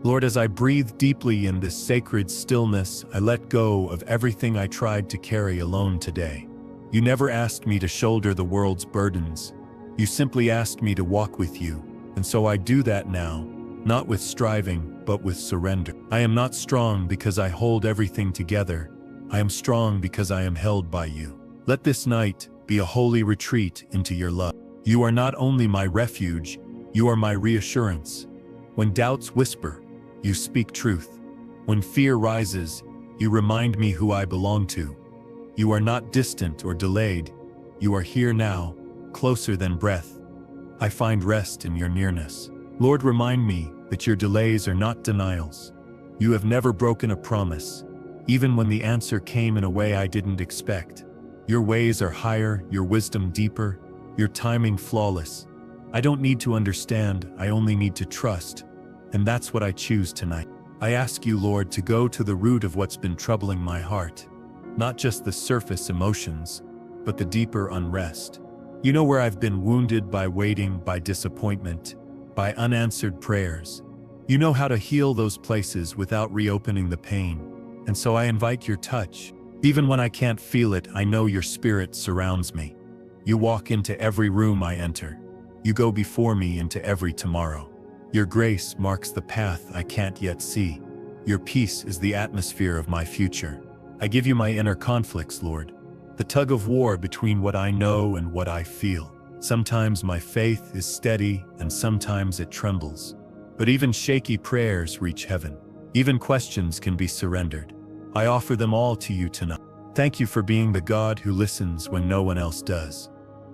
Lord, as I breathe deeply in this sacred stillness, I let go of everything I tried to carry alone today. You never asked me to shoulder the world's burdens. You simply asked me to walk with you, and so I do that now, not with striving, but with surrender. I am not strong because I hold everything together. I am strong because I am held by you. Let this night be a holy retreat into your love. You are not only my refuge, you are my reassurance. When doubts whisper, you speak truth. When fear rises, you remind me who I belong to. You are not distant or delayed. You are here now, closer than breath. I find rest in your nearness. Lord, remind me that your delays are not denials. You have never broken a promise, even when the answer came in a way I didn't expect. Your ways are higher, your wisdom deeper, your timing flawless. I don't need to understand, I only need to trust. And that's what I choose tonight. I ask you, Lord, to go to the root of what's been troubling my heart. Not just the surface emotions, but the deeper unrest. You know where I've been wounded by waiting, by disappointment, by unanswered prayers. You know how to heal those places without reopening the pain. And so I invite your touch. Even when I can't feel it, I know your spirit surrounds me. You walk into every room I enter. You go before me into every tomorrow. Your grace marks the path I can't yet see. Your peace is the atmosphere of my future. I give you my inner conflicts, Lord. The tug of war between what I know and what I feel. Sometimes my faith is steady and sometimes it trembles. But even shaky prayers reach heaven. Even questions can be surrendered. I offer them all to you tonight. Thank you for being the God who listens when no one else does.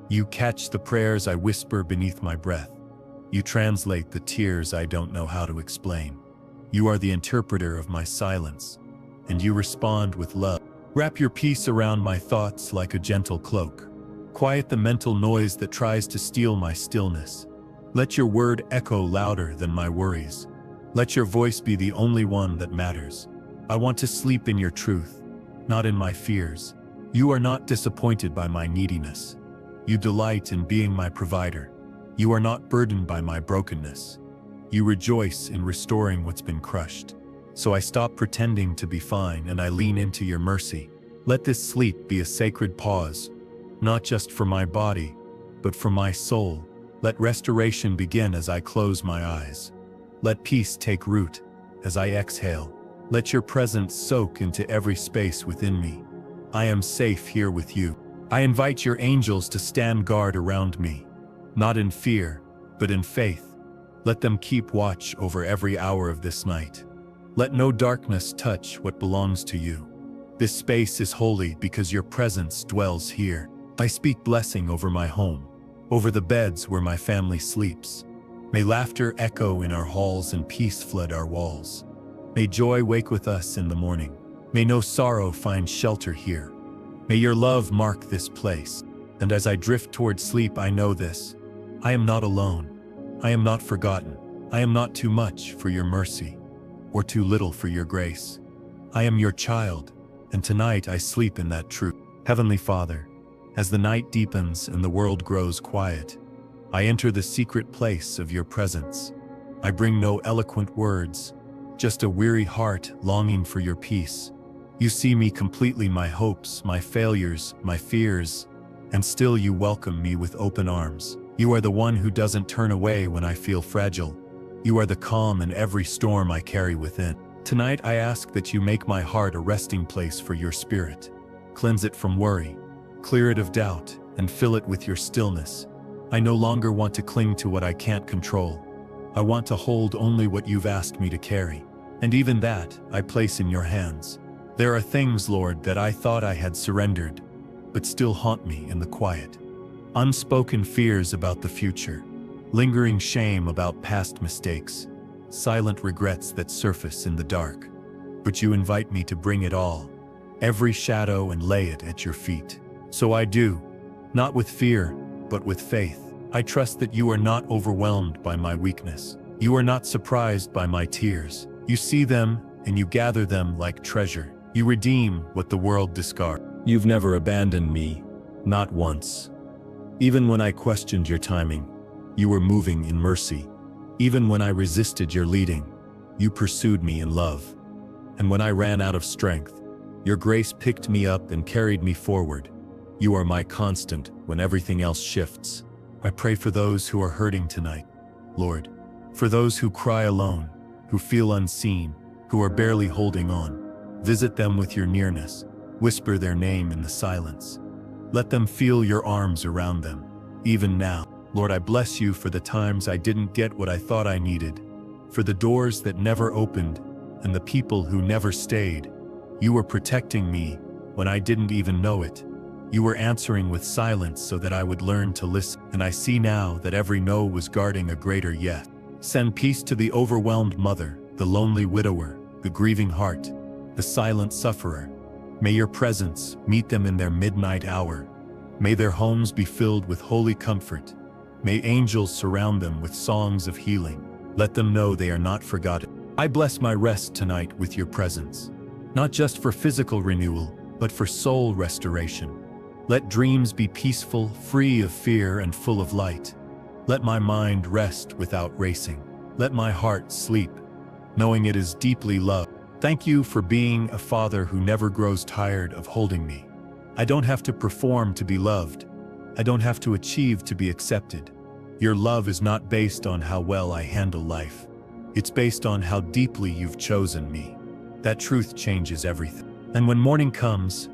You catch the prayers I whisper beneath my breath. You translate the tears I don't know how to explain. You are the interpreter of my silence, and you respond with love. Wrap your peace around my thoughts like a gentle cloak. Quiet the mental noise that tries to steal my stillness. Let your word echo louder than my worries. Let your voice be the only one that matters. I want to sleep in your truth, not in my fears. You are not disappointed by my neediness. You delight in being my provider. You are not burdened by my brokenness. You rejoice in restoring what's been crushed. So I stop pretending to be fine and I lean into your mercy. Let this sleep be a sacred pause, not just for my body, but for my soul. Let restoration begin as I close my eyes. Let peace take root as I exhale. Let your presence soak into every space within me. I am safe here with you. I invite your angels to stand guard around me. Not in fear, but in faith. Let them keep watch over every hour of this night. Let no darkness touch what belongs to you. This space is holy because your presence dwells here. I speak blessing over my home, over the beds where my family sleeps. May laughter echo in our halls and peace flood our walls. May joy wake with us in the morning. May no sorrow find shelter here. May your love mark this place. And as I drift toward sleep, I know this. I am not alone. I am not forgotten. I am not too much for your mercy, or too little for your grace. I am your child, and tonight I sleep in that truth. Heavenly Father, as the night deepens and the world grows quiet, I enter the secret place of your presence. I bring no eloquent words, just a weary heart longing for your peace. You see me completely, my hopes, my failures, my fears, and still you welcome me with open arms. You are the one who doesn't turn away when I feel fragile. You are the calm in every storm I carry within. Tonight I ask that you make my heart a resting place for your spirit. Cleanse it from worry, clear it of doubt, and fill it with your stillness. I no longer want to cling to what I can't control. I want to hold only what you've asked me to carry. And even that, I place in your hands. There are things, Lord, that I thought I had surrendered, but still haunt me in the quiet. Unspoken fears about the future, lingering shame about past mistakes, silent regrets that surface in the dark. But you invite me to bring it all, every shadow, and lay it at your feet. So I do, not with fear, but with faith. I trust that you are not overwhelmed by my weakness. You are not surprised by my tears. You see them, and you gather them like treasure. You redeem what the world discards. You've never abandoned me, not once. Even when I questioned your timing, you were moving in mercy. Even when I resisted your leading, you pursued me in love. And when I ran out of strength, your grace picked me up and carried me forward. You are my constant when everything else shifts. I pray for those who are hurting tonight, Lord, for those who cry alone, who feel unseen, who are barely holding on. Visit them with your nearness. Whisper their name in the silence. Let them feel your arms around them, even now. Lord, I bless you for the times I didn't get what I thought I needed, for the doors that never opened, and the people who never stayed. You were protecting me when I didn't even know it. You were answering with silence so that I would learn to listen, and I see now that every no was guarding a greater yes. Send peace to the overwhelmed mother, the lonely widower, the grieving heart, the silent sufferer. May your presence meet them in their midnight hour. May their homes be filled with holy comfort. May angels surround them with songs of healing. Let them know they are not forgotten. I bless my rest tonight with your presence, not just for physical renewal, but for soul restoration. Let dreams be peaceful, free of fear, and full of light. Let my mind rest without racing. Let my heart sleep, knowing it is deeply loved. Thank you for being a father who never grows tired of holding me. I don't have to perform to be loved. I don't have to achieve to be accepted. Your love is not based on how well I handle life. It's based on how deeply you've chosen me. That truth changes everything. And when morning comes,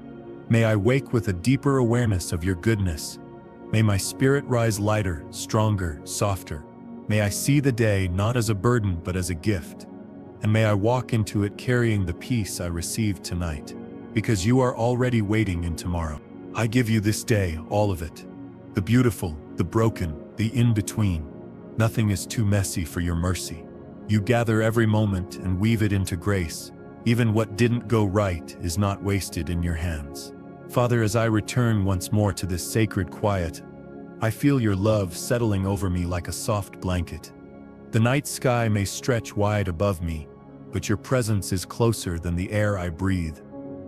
may I wake with a deeper awareness of your goodness. May my spirit rise lighter, stronger, softer. May I see the day not as a burden but as a gift. And may I walk into it carrying the peace I received tonight, because you are already waiting in tomorrow. I give you this day, all of it. The beautiful, the broken, the in-between. Nothing is too messy for your mercy. You gather every moment and weave it into grace. Even what didn't go right is not wasted in your hands. Father, as I return once more to this sacred quiet, I feel your love settling over me like a soft blanket. The night sky may stretch wide above me, but your presence is closer than the air I breathe.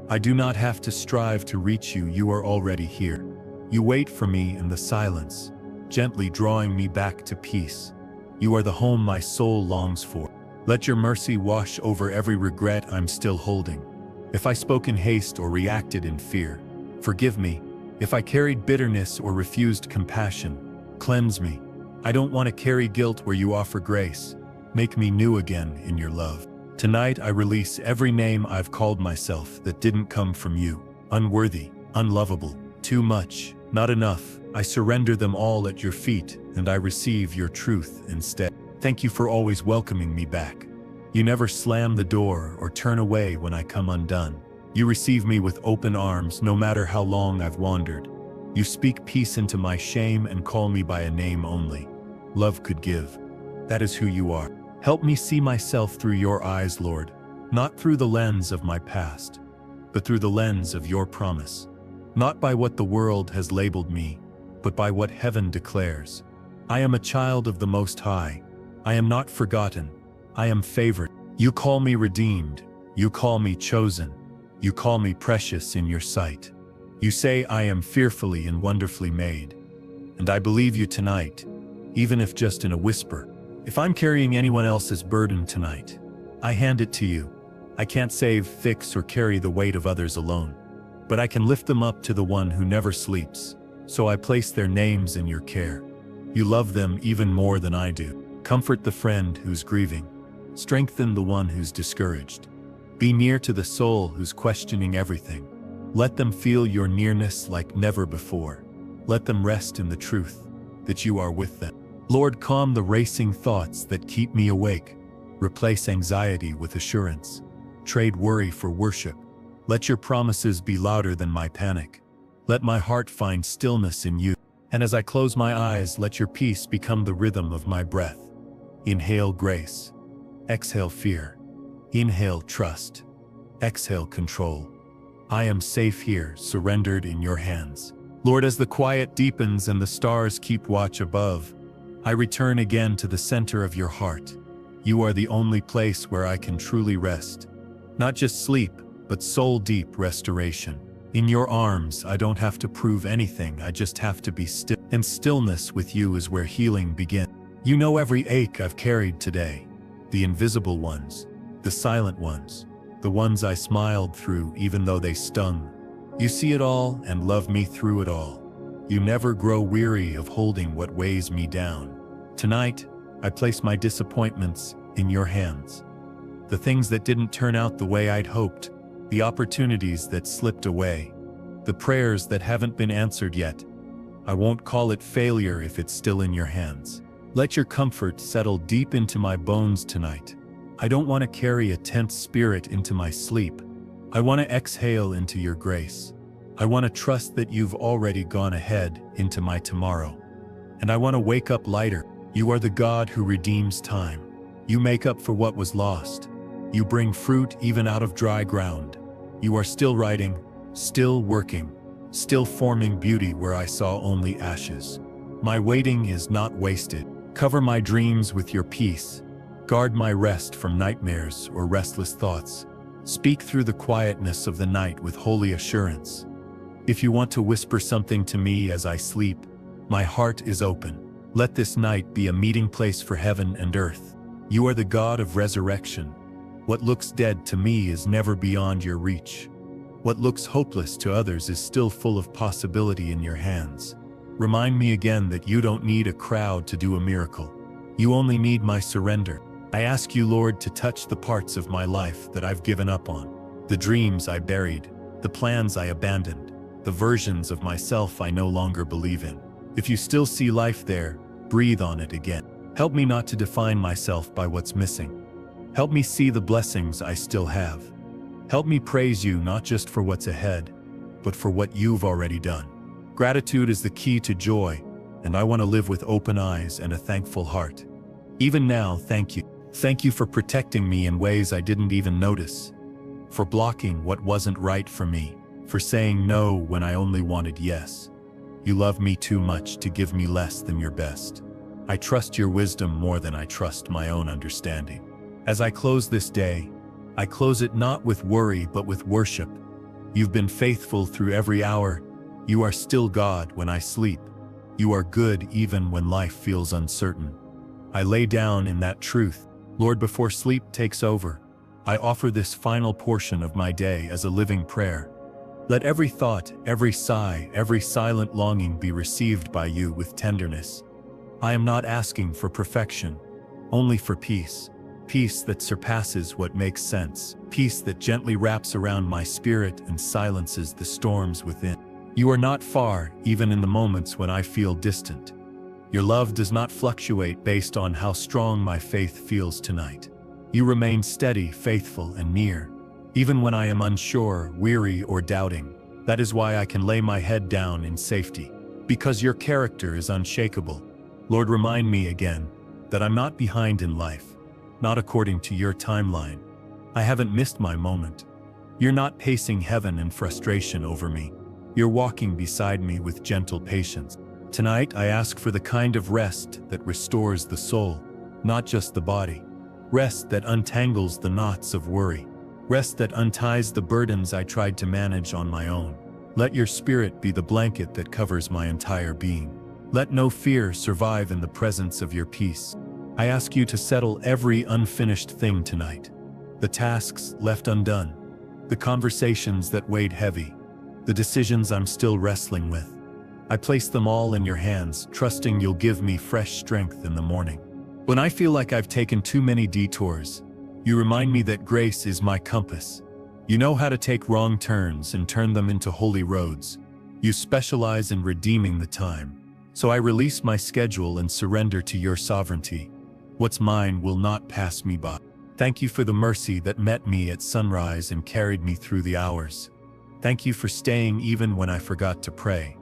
I do not have to strive to reach you, you are already here. You wait for me in the silence, gently drawing me back to peace. You are the home my soul longs for. Let your mercy wash over every regret I'm still holding. If I spoke in haste or reacted in fear, forgive me. If I carried bitterness or refused compassion, cleanse me. I don't want to carry guilt where you offer grace. Make me new again in your love. Tonight I release every name I've called myself that didn't come from you. Unworthy, unlovable, too much, not enough. I surrender them all at your feet, and I receive your truth instead. Thank you for always welcoming me back. You never slam the door or turn away when I come undone. You receive me with open arms no matter how long I've wandered. You speak peace into my shame and call me by a name only love could give. That is who you are. Help me see myself through your eyes, Lord, not through the lens of my past, but through the lens of your promise. Not by what the world has labeled me, but by what heaven declares. I am a child of the Most High. I am not forgotten. I am favored. You call me redeemed. You call me chosen. You call me precious in your sight. You say I am fearfully and wonderfully made. And I believe you tonight, even if just in a whisper. If I'm carrying anyone else's burden tonight, I hand it to you. I can't save, fix, or carry the weight of others alone, but I can lift them up to the one who never sleeps. so I place their names in your care. You love them even more than I do. Comfort the friend who's grieving. Strengthen the one who's discouraged. Be near to the soul who's questioning everything. Let them feel your nearness like never before. Let them rest in the truth that you are with them. Lord, calm the racing thoughts that keep me awake. Replace anxiety with assurance. Trade worry for worship. Let your promises be louder than my panic. Let my heart find stillness in you. And as I close my eyes, let your peace become the rhythm of my breath. Inhale grace. Exhale fear. Inhale trust. Exhale control. I am safe here, surrendered in your hands. Lord, as the quiet deepens and the stars keep watch above, I return again to the center of your heart. You are the only place where I can truly rest. Not just sleep, but soul-deep restoration. In your arms, I don't have to prove anything, I just have to be still. And stillness with you is where healing begins. You know every ache I've carried today. The invisible ones, the silent ones, the ones I smiled through even though they stung. You see it all and love me through it all. You never grow weary of holding what weighs me down. Tonight, I place my disappointments in your hands. The things that didn't turn out the way I'd hoped, the opportunities that slipped away, the prayers that haven't been answered yet. I won't call it failure if it's still in your hands. Let your comfort settle deep into my bones tonight. I don't want to carry a tense spirit into my sleep. I want to exhale into your grace. I want to trust that you've already gone ahead into my tomorrow. And I want to wake up lighter. You are the God who redeems time. You make up for what was lost. You bring fruit even out of dry ground. You are still writing, still working, still forming beauty where I saw only ashes. My waiting is not wasted. Cover my dreams with your peace. Guard my rest from nightmares or restless thoughts. Speak through the quietness of the night with holy assurance. If you want to whisper something to me as I sleep, my heart is open. Let this night be a meeting place for heaven and earth. You are the God of resurrection. What looks dead to me is never beyond your reach. What looks hopeless to others is still full of possibility in your hands. Remind me again that you don't need a crowd to do a miracle. You only need my surrender. I ask you, Lord, to touch the parts of my life that I've given up on, the dreams I buried, the plans I abandoned, the versions of myself I no longer believe in. If you still see life there, breathe on it again. Help me not to define myself by what's missing. Help me see the blessings I still have. Help me praise you not just for what's ahead, but for what you've already done. Gratitude is the key to joy, and I want to live with open eyes and a thankful heart. Even now, thank you. Thank you for protecting me in ways I didn't even notice, for blocking what wasn't right for me, for saying no when I only wanted yes. You love me too much to give me less than your best. I trust your wisdom more than I trust my own understanding. As I close this day, I close it not with worry but with worship. You've been faithful through every hour. You are still God when I sleep. You are good even when life feels uncertain. I lay down in that truth. Lord, before sleep takes over, I offer this final portion of my day as a living prayer. Let every thought, every sigh, every silent longing be received by you with tenderness. I am not asking for perfection, only for peace. Peace that surpasses what makes sense. Peace that gently wraps around my spirit and silences the storms within. You are not far, even in the moments when I feel distant. Your love does not fluctuate based on how strong my faith feels tonight. You remain steady, faithful, and near, even when I am unsure, weary, or doubting. That is why I can lay my head down in safety, because your character is unshakable. Lord, remind me again that I'm not behind in life, not according to your timeline. I haven't missed my moment. You're not pacing heaven in frustration over me. You're walking beside me with gentle patience. Tonight, I ask for the kind of rest that restores the soul, not just the body. Rest that untangles the knots of worry. Rest that unties the burdens I tried to manage on my own. Let your spirit be the blanket that covers my entire being. Let no fear survive in the presence of your peace. I ask you to settle every unfinished thing tonight. The tasks left undone, the conversations that weighed heavy, the decisions I'm still wrestling with. I place them all in your hands, trusting you'll give me fresh strength in the morning. When I feel like I've taken too many detours, you remind me that grace is my compass. You know how to take wrong turns and turn them into holy roads. You specialize in redeeming the time. So I release my schedule and surrender to your sovereignty. What's mine will not pass me by. Thank you for the mercy that met me at sunrise and carried me through the hours. Thank you for staying even when I forgot to pray.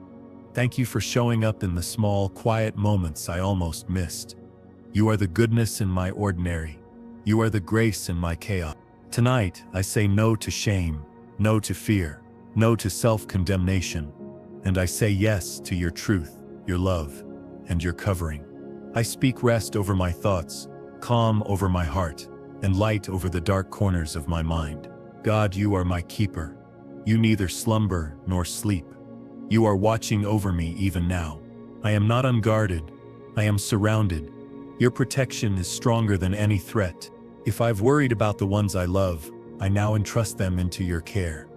Thank you for showing up in the small, quiet moments I almost missed. You are the goodness in my ordinary. You are the grace in my chaos. Tonight, I say no to shame, no to fear, no to self-condemnation, and I say yes to your truth, your love, and your covering. I speak rest over my thoughts, calm over my heart, and light over the dark corners of my mind. God, you are my keeper. You neither slumber nor sleep. You are watching over me even now. I am not unguarded. I am surrounded. Your protection is stronger than any threat. If I've worried about the ones I love, I now entrust them into your care.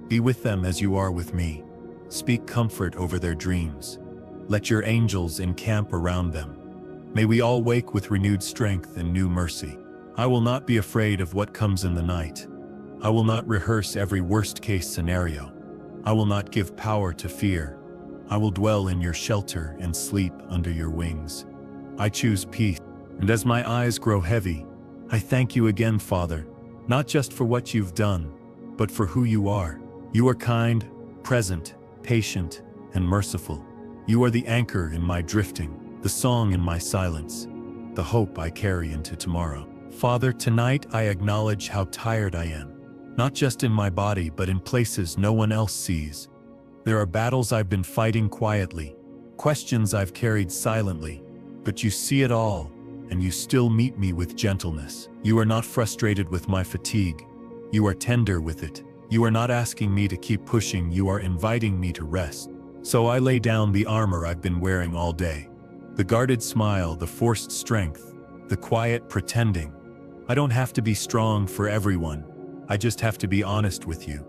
Be with them as you are with me. Speak comfort over their dreams. Let your angels encamp around them. May we all wake with renewed strength and new mercy. I will not be afraid of what comes in the night. I will not rehearse every worst-case scenario. I will not give power to fear. I will dwell in your shelter and sleep under your wings. I choose peace, and as my eyes grow heavy, I thank you again, Father, not just for what you've done, but for who you are. You are kind, present, patient, and merciful. You are the anchor in my drifting, the song in my silence, the hope I carry into tomorrow. Father, tonight I acknowledge how tired I am, not just in my body but in places no one else sees. There are battles I've been fighting quietly, questions I've carried silently, but you see it all, and you still meet me with gentleness. You are not frustrated with my fatigue. You are tender with it. You are not asking me to keep pushing, you are inviting me to rest. So I lay down the armor I've been wearing all day. The guarded smile, the forced strength, the quiet pretending. I don't have to be strong for everyone. I just have to be honest with you.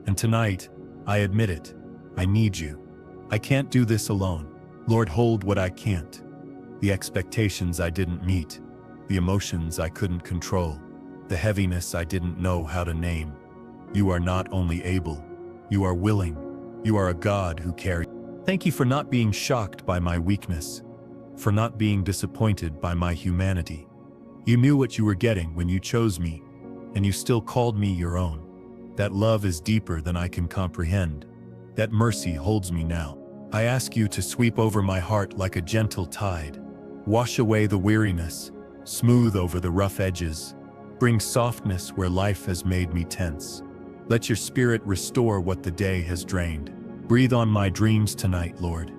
And tonight, I admit it. I need you. I can't do this alone. Lord, hold what I can't. The expectations I didn't meet, the emotions I couldn't control, the heaviness I didn't know how to name. You are not only able, you are willing. You are a God who carries. Thank you for not being shocked by my weakness, for not being disappointed by my humanity. You knew what you were getting when you chose me, and you still called me your own. That love is deeper than I can comprehend. That mercy holds me now. I ask you to sweep over my heart like a gentle tide. Wash away the weariness, smooth over the rough edges. Bring softness where life has made me tense. Let your spirit restore what the day has drained. Breathe on my dreams tonight, Lord.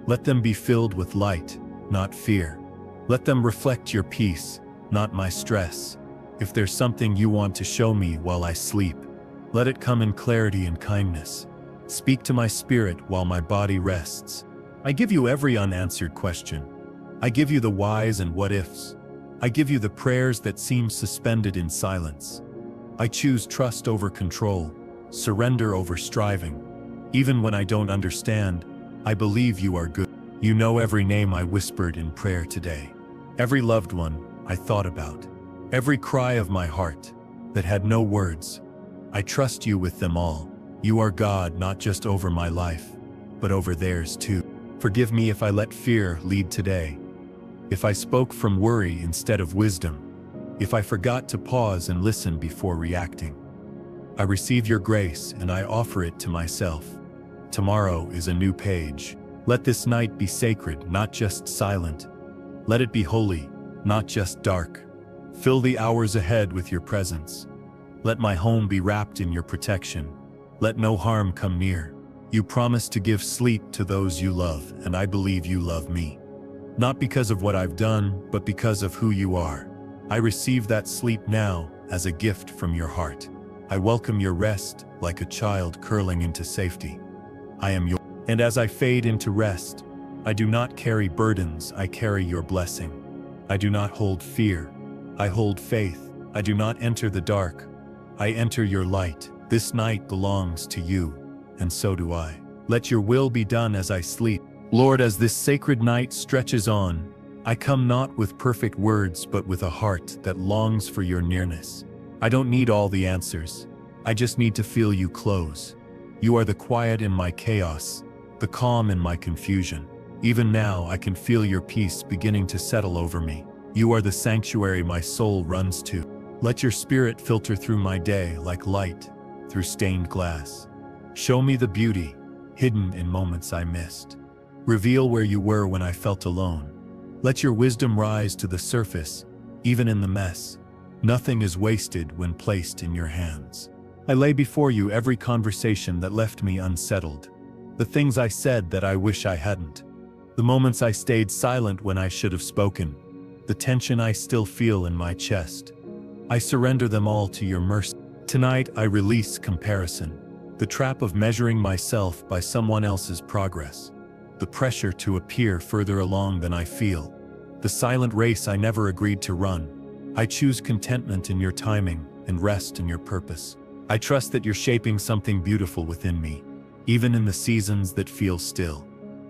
Let them be filled with light, not fear. Let them reflect your peace, not my stress. If there's something you want to show me while I sleep, let it come in clarity and kindness. Speak to my spirit while my body rests. I give you every unanswered question. I give you the whys and what-ifs. I give you the prayers that seem suspended in silence. I choose trust over control, surrender over striving. Even when I don't understand, I believe you are good. You know every name I whispered in prayer today. Every loved one I thought about. Every cry of my heart that had no words. I trust you with them all. You are God not just over my life, but over theirs too. Forgive me if I let fear lead today. If I spoke from worry instead of wisdom. If I forgot to pause and listen before reacting. I receive your grace and I offer it to myself. Tomorrow is a new page. Let this night be sacred, not just silent. Let it be holy, not just dark. Fill the hours ahead with your presence. Let my home be wrapped in your protection. Let no harm come near. You promise to give sleep to those you love, and I believe you love me. Not because of what I've done, but because of who you are. I receive that sleep now as a gift from your heart. I welcome your rest like a child curling into safety. I am yours. And as I fade into rest, I do not carry burdens, I carry your blessing. I do not hold fear, I hold faith. I do not enter the dark, I enter your light. This night belongs to you, and so do I. Let your will be done as I sleep. Lord, as this sacred night stretches on, I come not with perfect words but with a heart that longs for your nearness. I don't need all the answers. I just need to feel you close. You are the quiet in my chaos, the calm in my confusion. Even now I can feel your peace beginning to settle over me. You are the sanctuary my soul runs to. Let your spirit filter through my day like light through stained glass. Show me the beauty hidden in moments I missed. Reveal where you were when I felt alone. Let your wisdom rise to the surface, even in the mess. Nothing is wasted when placed in your hands. I lay before you every conversation that left me unsettled. The things I said that I wish I hadn't. The moments I stayed silent when I should have spoken. The tension I still feel in my chest. I surrender them all to your mercy. Tonight I release comparison. The trap of measuring myself by someone else's progress. The pressure to appear further along than I feel. The silent race I never agreed to run. I choose contentment in your timing and rest in your purpose. I trust that you're shaping something beautiful within me, even in the seasons that feel still,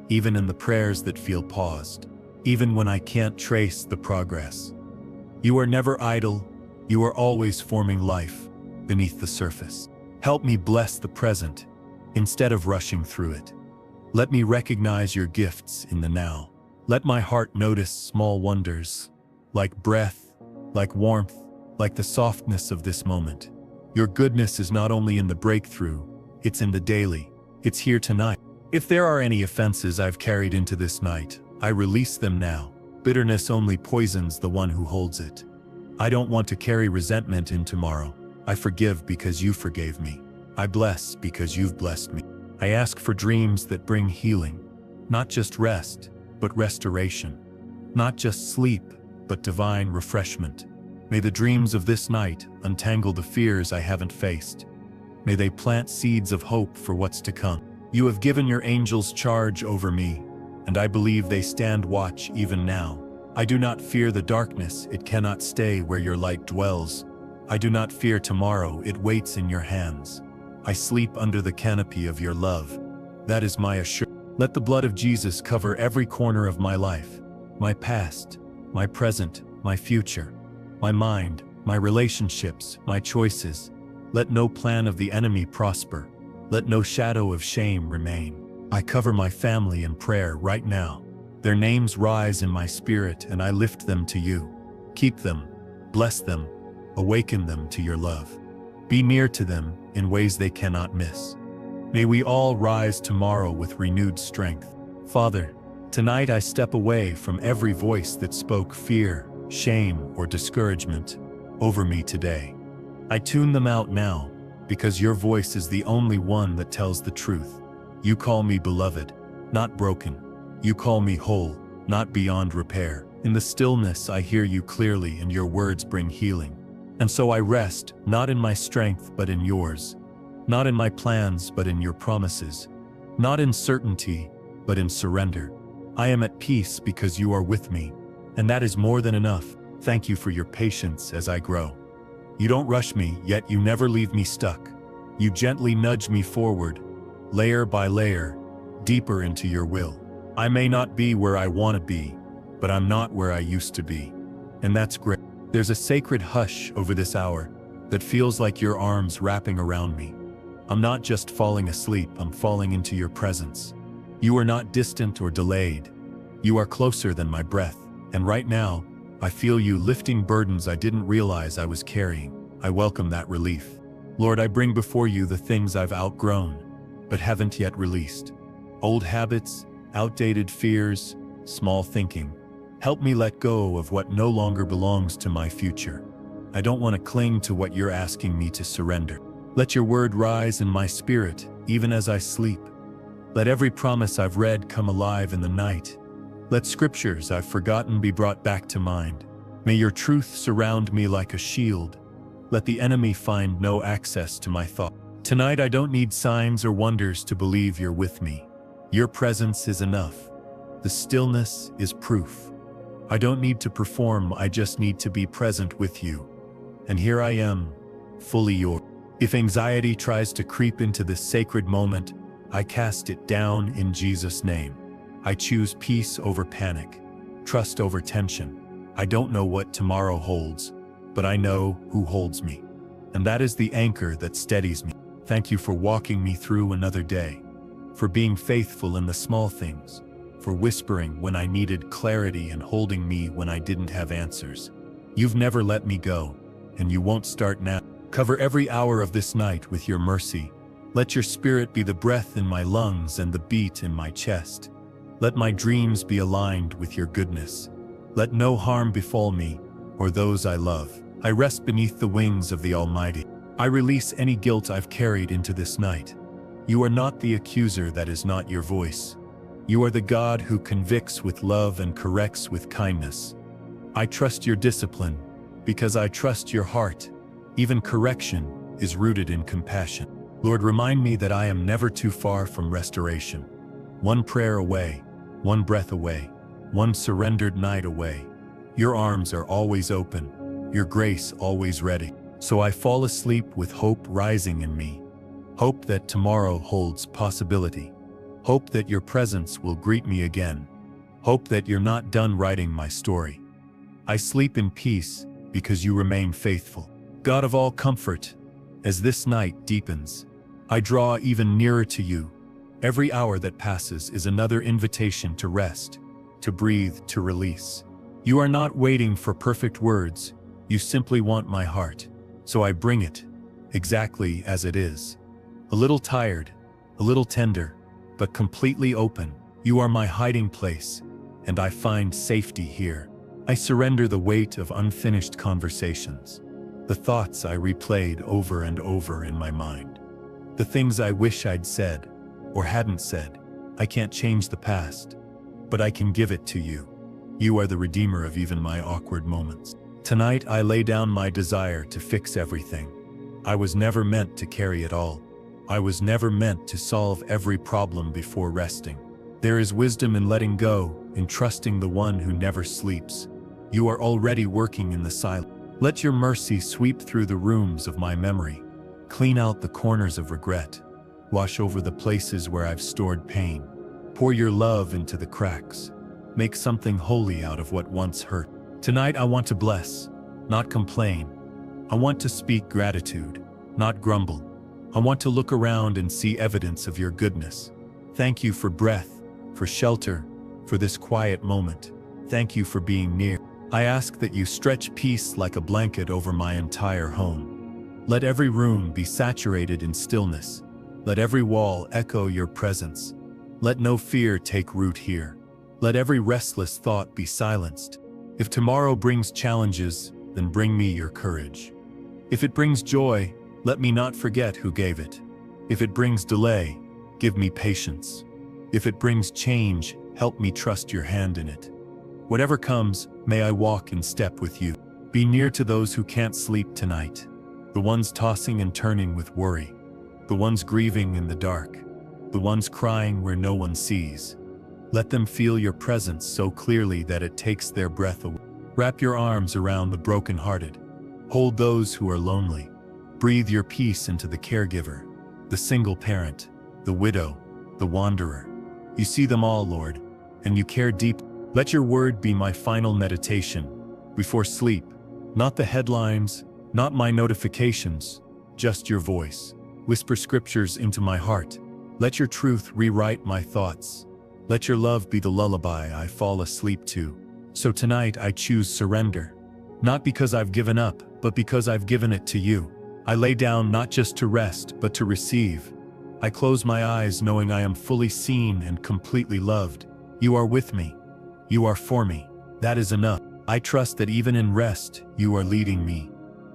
even in the prayers that feel paused, even when I can't trace the progress. You are never idle. You are always forming life beneath the surface. Help me bless the present instead of rushing through it. Let me recognize your gifts in the now. Let my heart notice small wonders, like breath, like warmth, like the softness of this moment. Your goodness is not only in the breakthrough, it's in the daily. It's here tonight. If there are any offenses I've carried into this night, I release them now. Bitterness only poisons the one who holds it. I don't want to carry resentment in tomorrow. I forgive because you forgave me. I bless because you've blessed me. I ask for dreams that bring healing, not just rest, but restoration. Not just sleep, but divine refreshment. May the dreams of this night untangle the fears I haven't faced. May they plant seeds of hope for what's to come. You have given your angels charge over me, and I believe they stand watch even now. I do not fear the darkness, it cannot stay where your light dwells. I do not fear tomorrow, it waits in your hands. I sleep under the canopy of your love. That is my assurance. Let the blood of Jesus cover every corner of my life, my past, my present, my future, my mind, my relationships, my choices. Let no plan of the enemy prosper. Let no shadow of shame remain. I cover my family in prayer right now. Their names rise in my spirit and I lift them to you. Keep them, bless them, awaken them to your love. Be near to them in ways they cannot miss. May we all rise tomorrow with renewed strength. Father, tonight I step away from every voice that spoke fear, shame, or discouragement over me today. I tune them out now, because your voice is the only one that tells the truth. You call me beloved, not broken. You call me whole, not beyond repair. In the stillness I hear you clearly and your words bring healing. And so I rest, not in my strength but in yours. Not in my plans but in your promises. Not in certainty but in surrender. I am at peace because you are with me, and that is more than enough. Thank you for your patience as I grow. You don't rush me, yet you never leave me stuck. You gently nudge me forward, layer by layer, deeper into your will. I may not be where I want to be, but I'm not where I used to be. And that's great. There's a sacred hush over this hour that feels like your arms wrapping around me. I'm not just falling asleep, I'm falling into your presence. You are not distant or delayed. You are closer than my breath. And right now, I feel you lifting burdens I didn't realize I was carrying. I welcome that relief. Lord, I bring before you the things I've outgrown, but haven't yet released. Old habits, outdated fears, small thinking. Help me let go of what no longer belongs to my future. I don't want to cling to what you're asking me to surrender. Let your word rise in my spirit, even as I sleep. Let every promise I've read come alive in the night. Let scriptures I've forgotten be brought back to mind. May your truth surround me like a shield. Let the enemy find no access to my thought. Tonight I don't need signs or wonders to believe you're with me. Your presence is enough. The stillness is proof. I don't need to perform, I just need to be present with you. And here I am, fully yours. If anxiety tries to creep into this sacred moment, I cast it down in Jesus' name. I choose peace over panic, trust over tension. I don't know what tomorrow holds, but I know who holds me. And that is the anchor that steadies me. Thank you for walking me through another day, for being faithful in the small things, for whispering when I needed clarity and holding me when I didn't have answers. You've never let me go, and you won't start now. Cover every hour of this night with your mercy. Let your spirit be the breath in my lungs and the beat in my chest. Let my dreams be aligned with your goodness. Let no harm befall me or those I love. I rest beneath the wings of the Almighty. I release any guilt I've carried into this night. You are not the accuser that is not your voice. You are the God who convicts with love and corrects with kindness. I trust your discipline because I trust your heart. Even correction is rooted in compassion. Lord, remind me that I am never too far from restoration. One prayer away, one breath away, one surrendered night away. Your arms are always open, your grace always ready. So I fall asleep with hope rising in me. Hope that tomorrow holds possibility. Hope that your presence will greet me again. Hope that you're not done writing my story. I sleep in peace because you remain faithful. God of all comfort, as this night deepens, I draw even nearer to you. Every hour that passes is another invitation to rest, to breathe, to release. You are not waiting for perfect words, you simply want my heart. So I bring it, exactly as it is. A little tired, a little tender, but completely open. You are my hiding place, and I find safety here. I surrender the weight of unfinished conversations, the thoughts I replayed over and over in my mind, the things I wish I'd said or hadn't said. I can't change the past, but I can give it to you. You are the redeemer of even my awkward moments. Tonight I lay down my desire to fix everything. I was never meant to carry it all. I was never meant to solve every problem before resting. There is wisdom in letting go, in trusting the one who never sleeps. You are already working in the silence. Let your mercy sweep through the rooms of my memory. Clean out the corners of regret. Wash over the places where I've stored pain. Pour your love into the cracks. Make something holy out of what once hurt. Tonight I want to bless, not complain. I want to speak gratitude, not grumble. I want to look around and see evidence of your goodness. Thank you for breath, for shelter, for this quiet moment. Thank you for being near. I ask that you stretch peace like a blanket over my entire home. Let every room be saturated in stillness. Let every wall echo your presence. Let no fear take root here. Let every restless thought be silenced. If tomorrow brings challenges, then bring me your courage. If it brings joy, let me not forget who gave it. If it brings delay, give me patience. If it brings change, help me trust your hand in it. Whatever comes, may I walk in step with you. Be near to those who can't sleep tonight, the ones tossing and turning with worry, the ones grieving in the dark, the ones crying where no one sees. Let them feel your presence so clearly that it takes their breath away. Wrap your arms around the brokenhearted. Hold those who are lonely. Breathe your peace into the caregiver, the single parent, the widow, the wanderer. You see them all, Lord, and you care deeply. Let your word be my final meditation before sleep. Not the headlines, not my notifications, just your voice. Whisper scriptures into my heart. Let your truth rewrite my thoughts. Let your love be the lullaby I fall asleep to. So tonight I choose surrender. Not because I've given up, but because I've given it to you. I lay down not just to rest, but to receive. I close my eyes knowing I am fully seen and completely loved. You are with me. You are for me. That is enough. I trust that even in rest, you are leading me.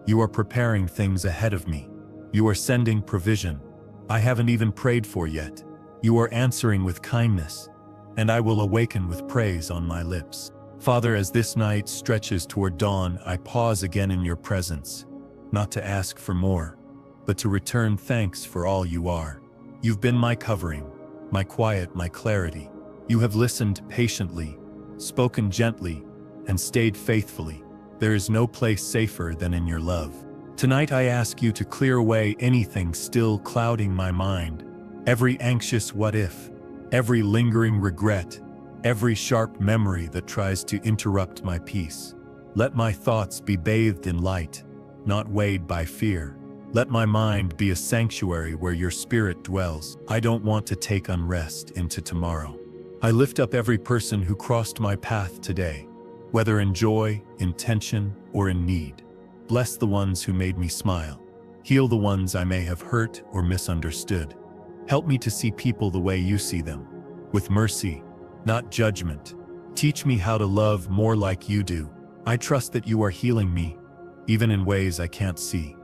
You are preparing things ahead of me. You are sending provision I haven't even prayed for yet. You are answering with kindness, and I will awaken with praise on my lips. Father, as this night stretches toward dawn, I pause again in your presence, not to ask for more, but to return thanks for all you are. You've been my covering, my quiet, my clarity. You have listened patiently, spoken gently, and stayed faithfully. There is no place safer than in your love. Tonight I ask you to clear away anything still clouding my mind, every anxious what if, every lingering regret, every sharp memory that tries to interrupt my peace. Let my thoughts be bathed in light, not weighed by fear. Let my mind be a sanctuary where your spirit dwells. I don't want to take unrest into tomorrow. I lift up every person who crossed my path today, whether in joy, in tension, or in need. Bless the ones who made me smile. Heal the ones I may have hurt or misunderstood. Help me to see people the way you see them, with mercy, not judgment. Teach me how to love more like you do. I trust that you are healing me, even in ways I can't see.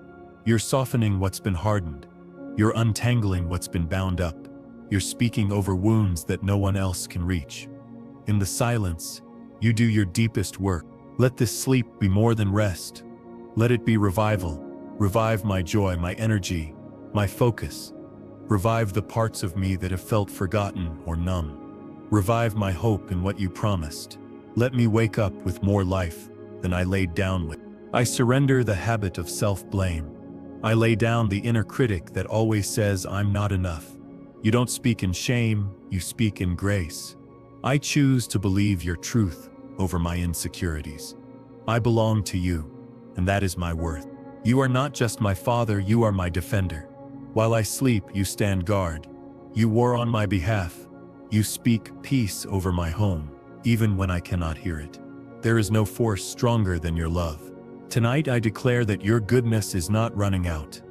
You're softening what's been hardened. You're untangling what's been bound up. You're speaking over wounds that no one else can reach. In the silence, you do your deepest work. Let this sleep be more than rest. Let it be revival. Revive my joy, my energy, my focus. Revive the parts of me that have felt forgotten or numb. Revive my hope in what you promised. Let me wake up with more life than I laid down with. I surrender the habit of self-blame. I lay down the inner critic that always says I'm not enough. You don't speak in shame, you speak in grace. I choose to believe your truth over my insecurities. I belong to you, and that is my worth. You are not just my father, you are my defender. While I sleep, you stand guard. You war on my behalf. You speak peace over my home, even when I cannot hear it. There is no force stronger than your love. Tonight I declare that your goodness is not running out,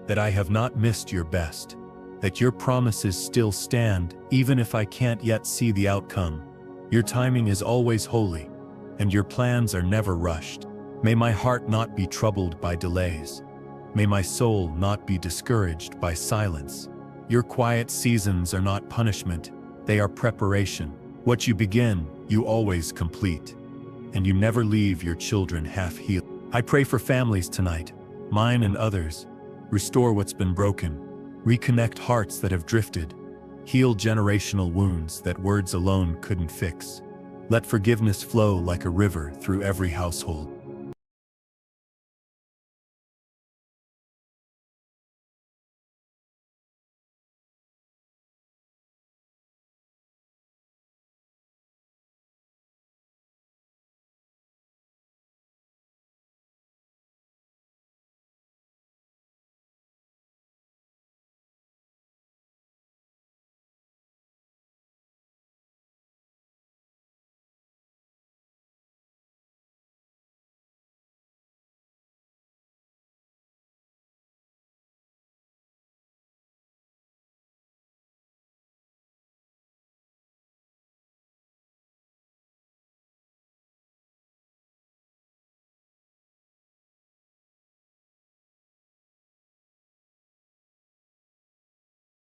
that I have not missed your best, that your promises still stand, even if I can't yet see the outcome. Your timing is always holy, and your plans are never rushed. May my heart not be troubled by delays. May my soul not be discouraged by silence. Your quiet seasons are not punishment, they are preparation. What you begin, you always complete, and you never leave your children half-healed. I pray for families tonight, mine and others. Restore what's been broken. Reconnect hearts that have drifted. Heal generational wounds that words alone couldn't fix. Let forgiveness flow like a river through every household.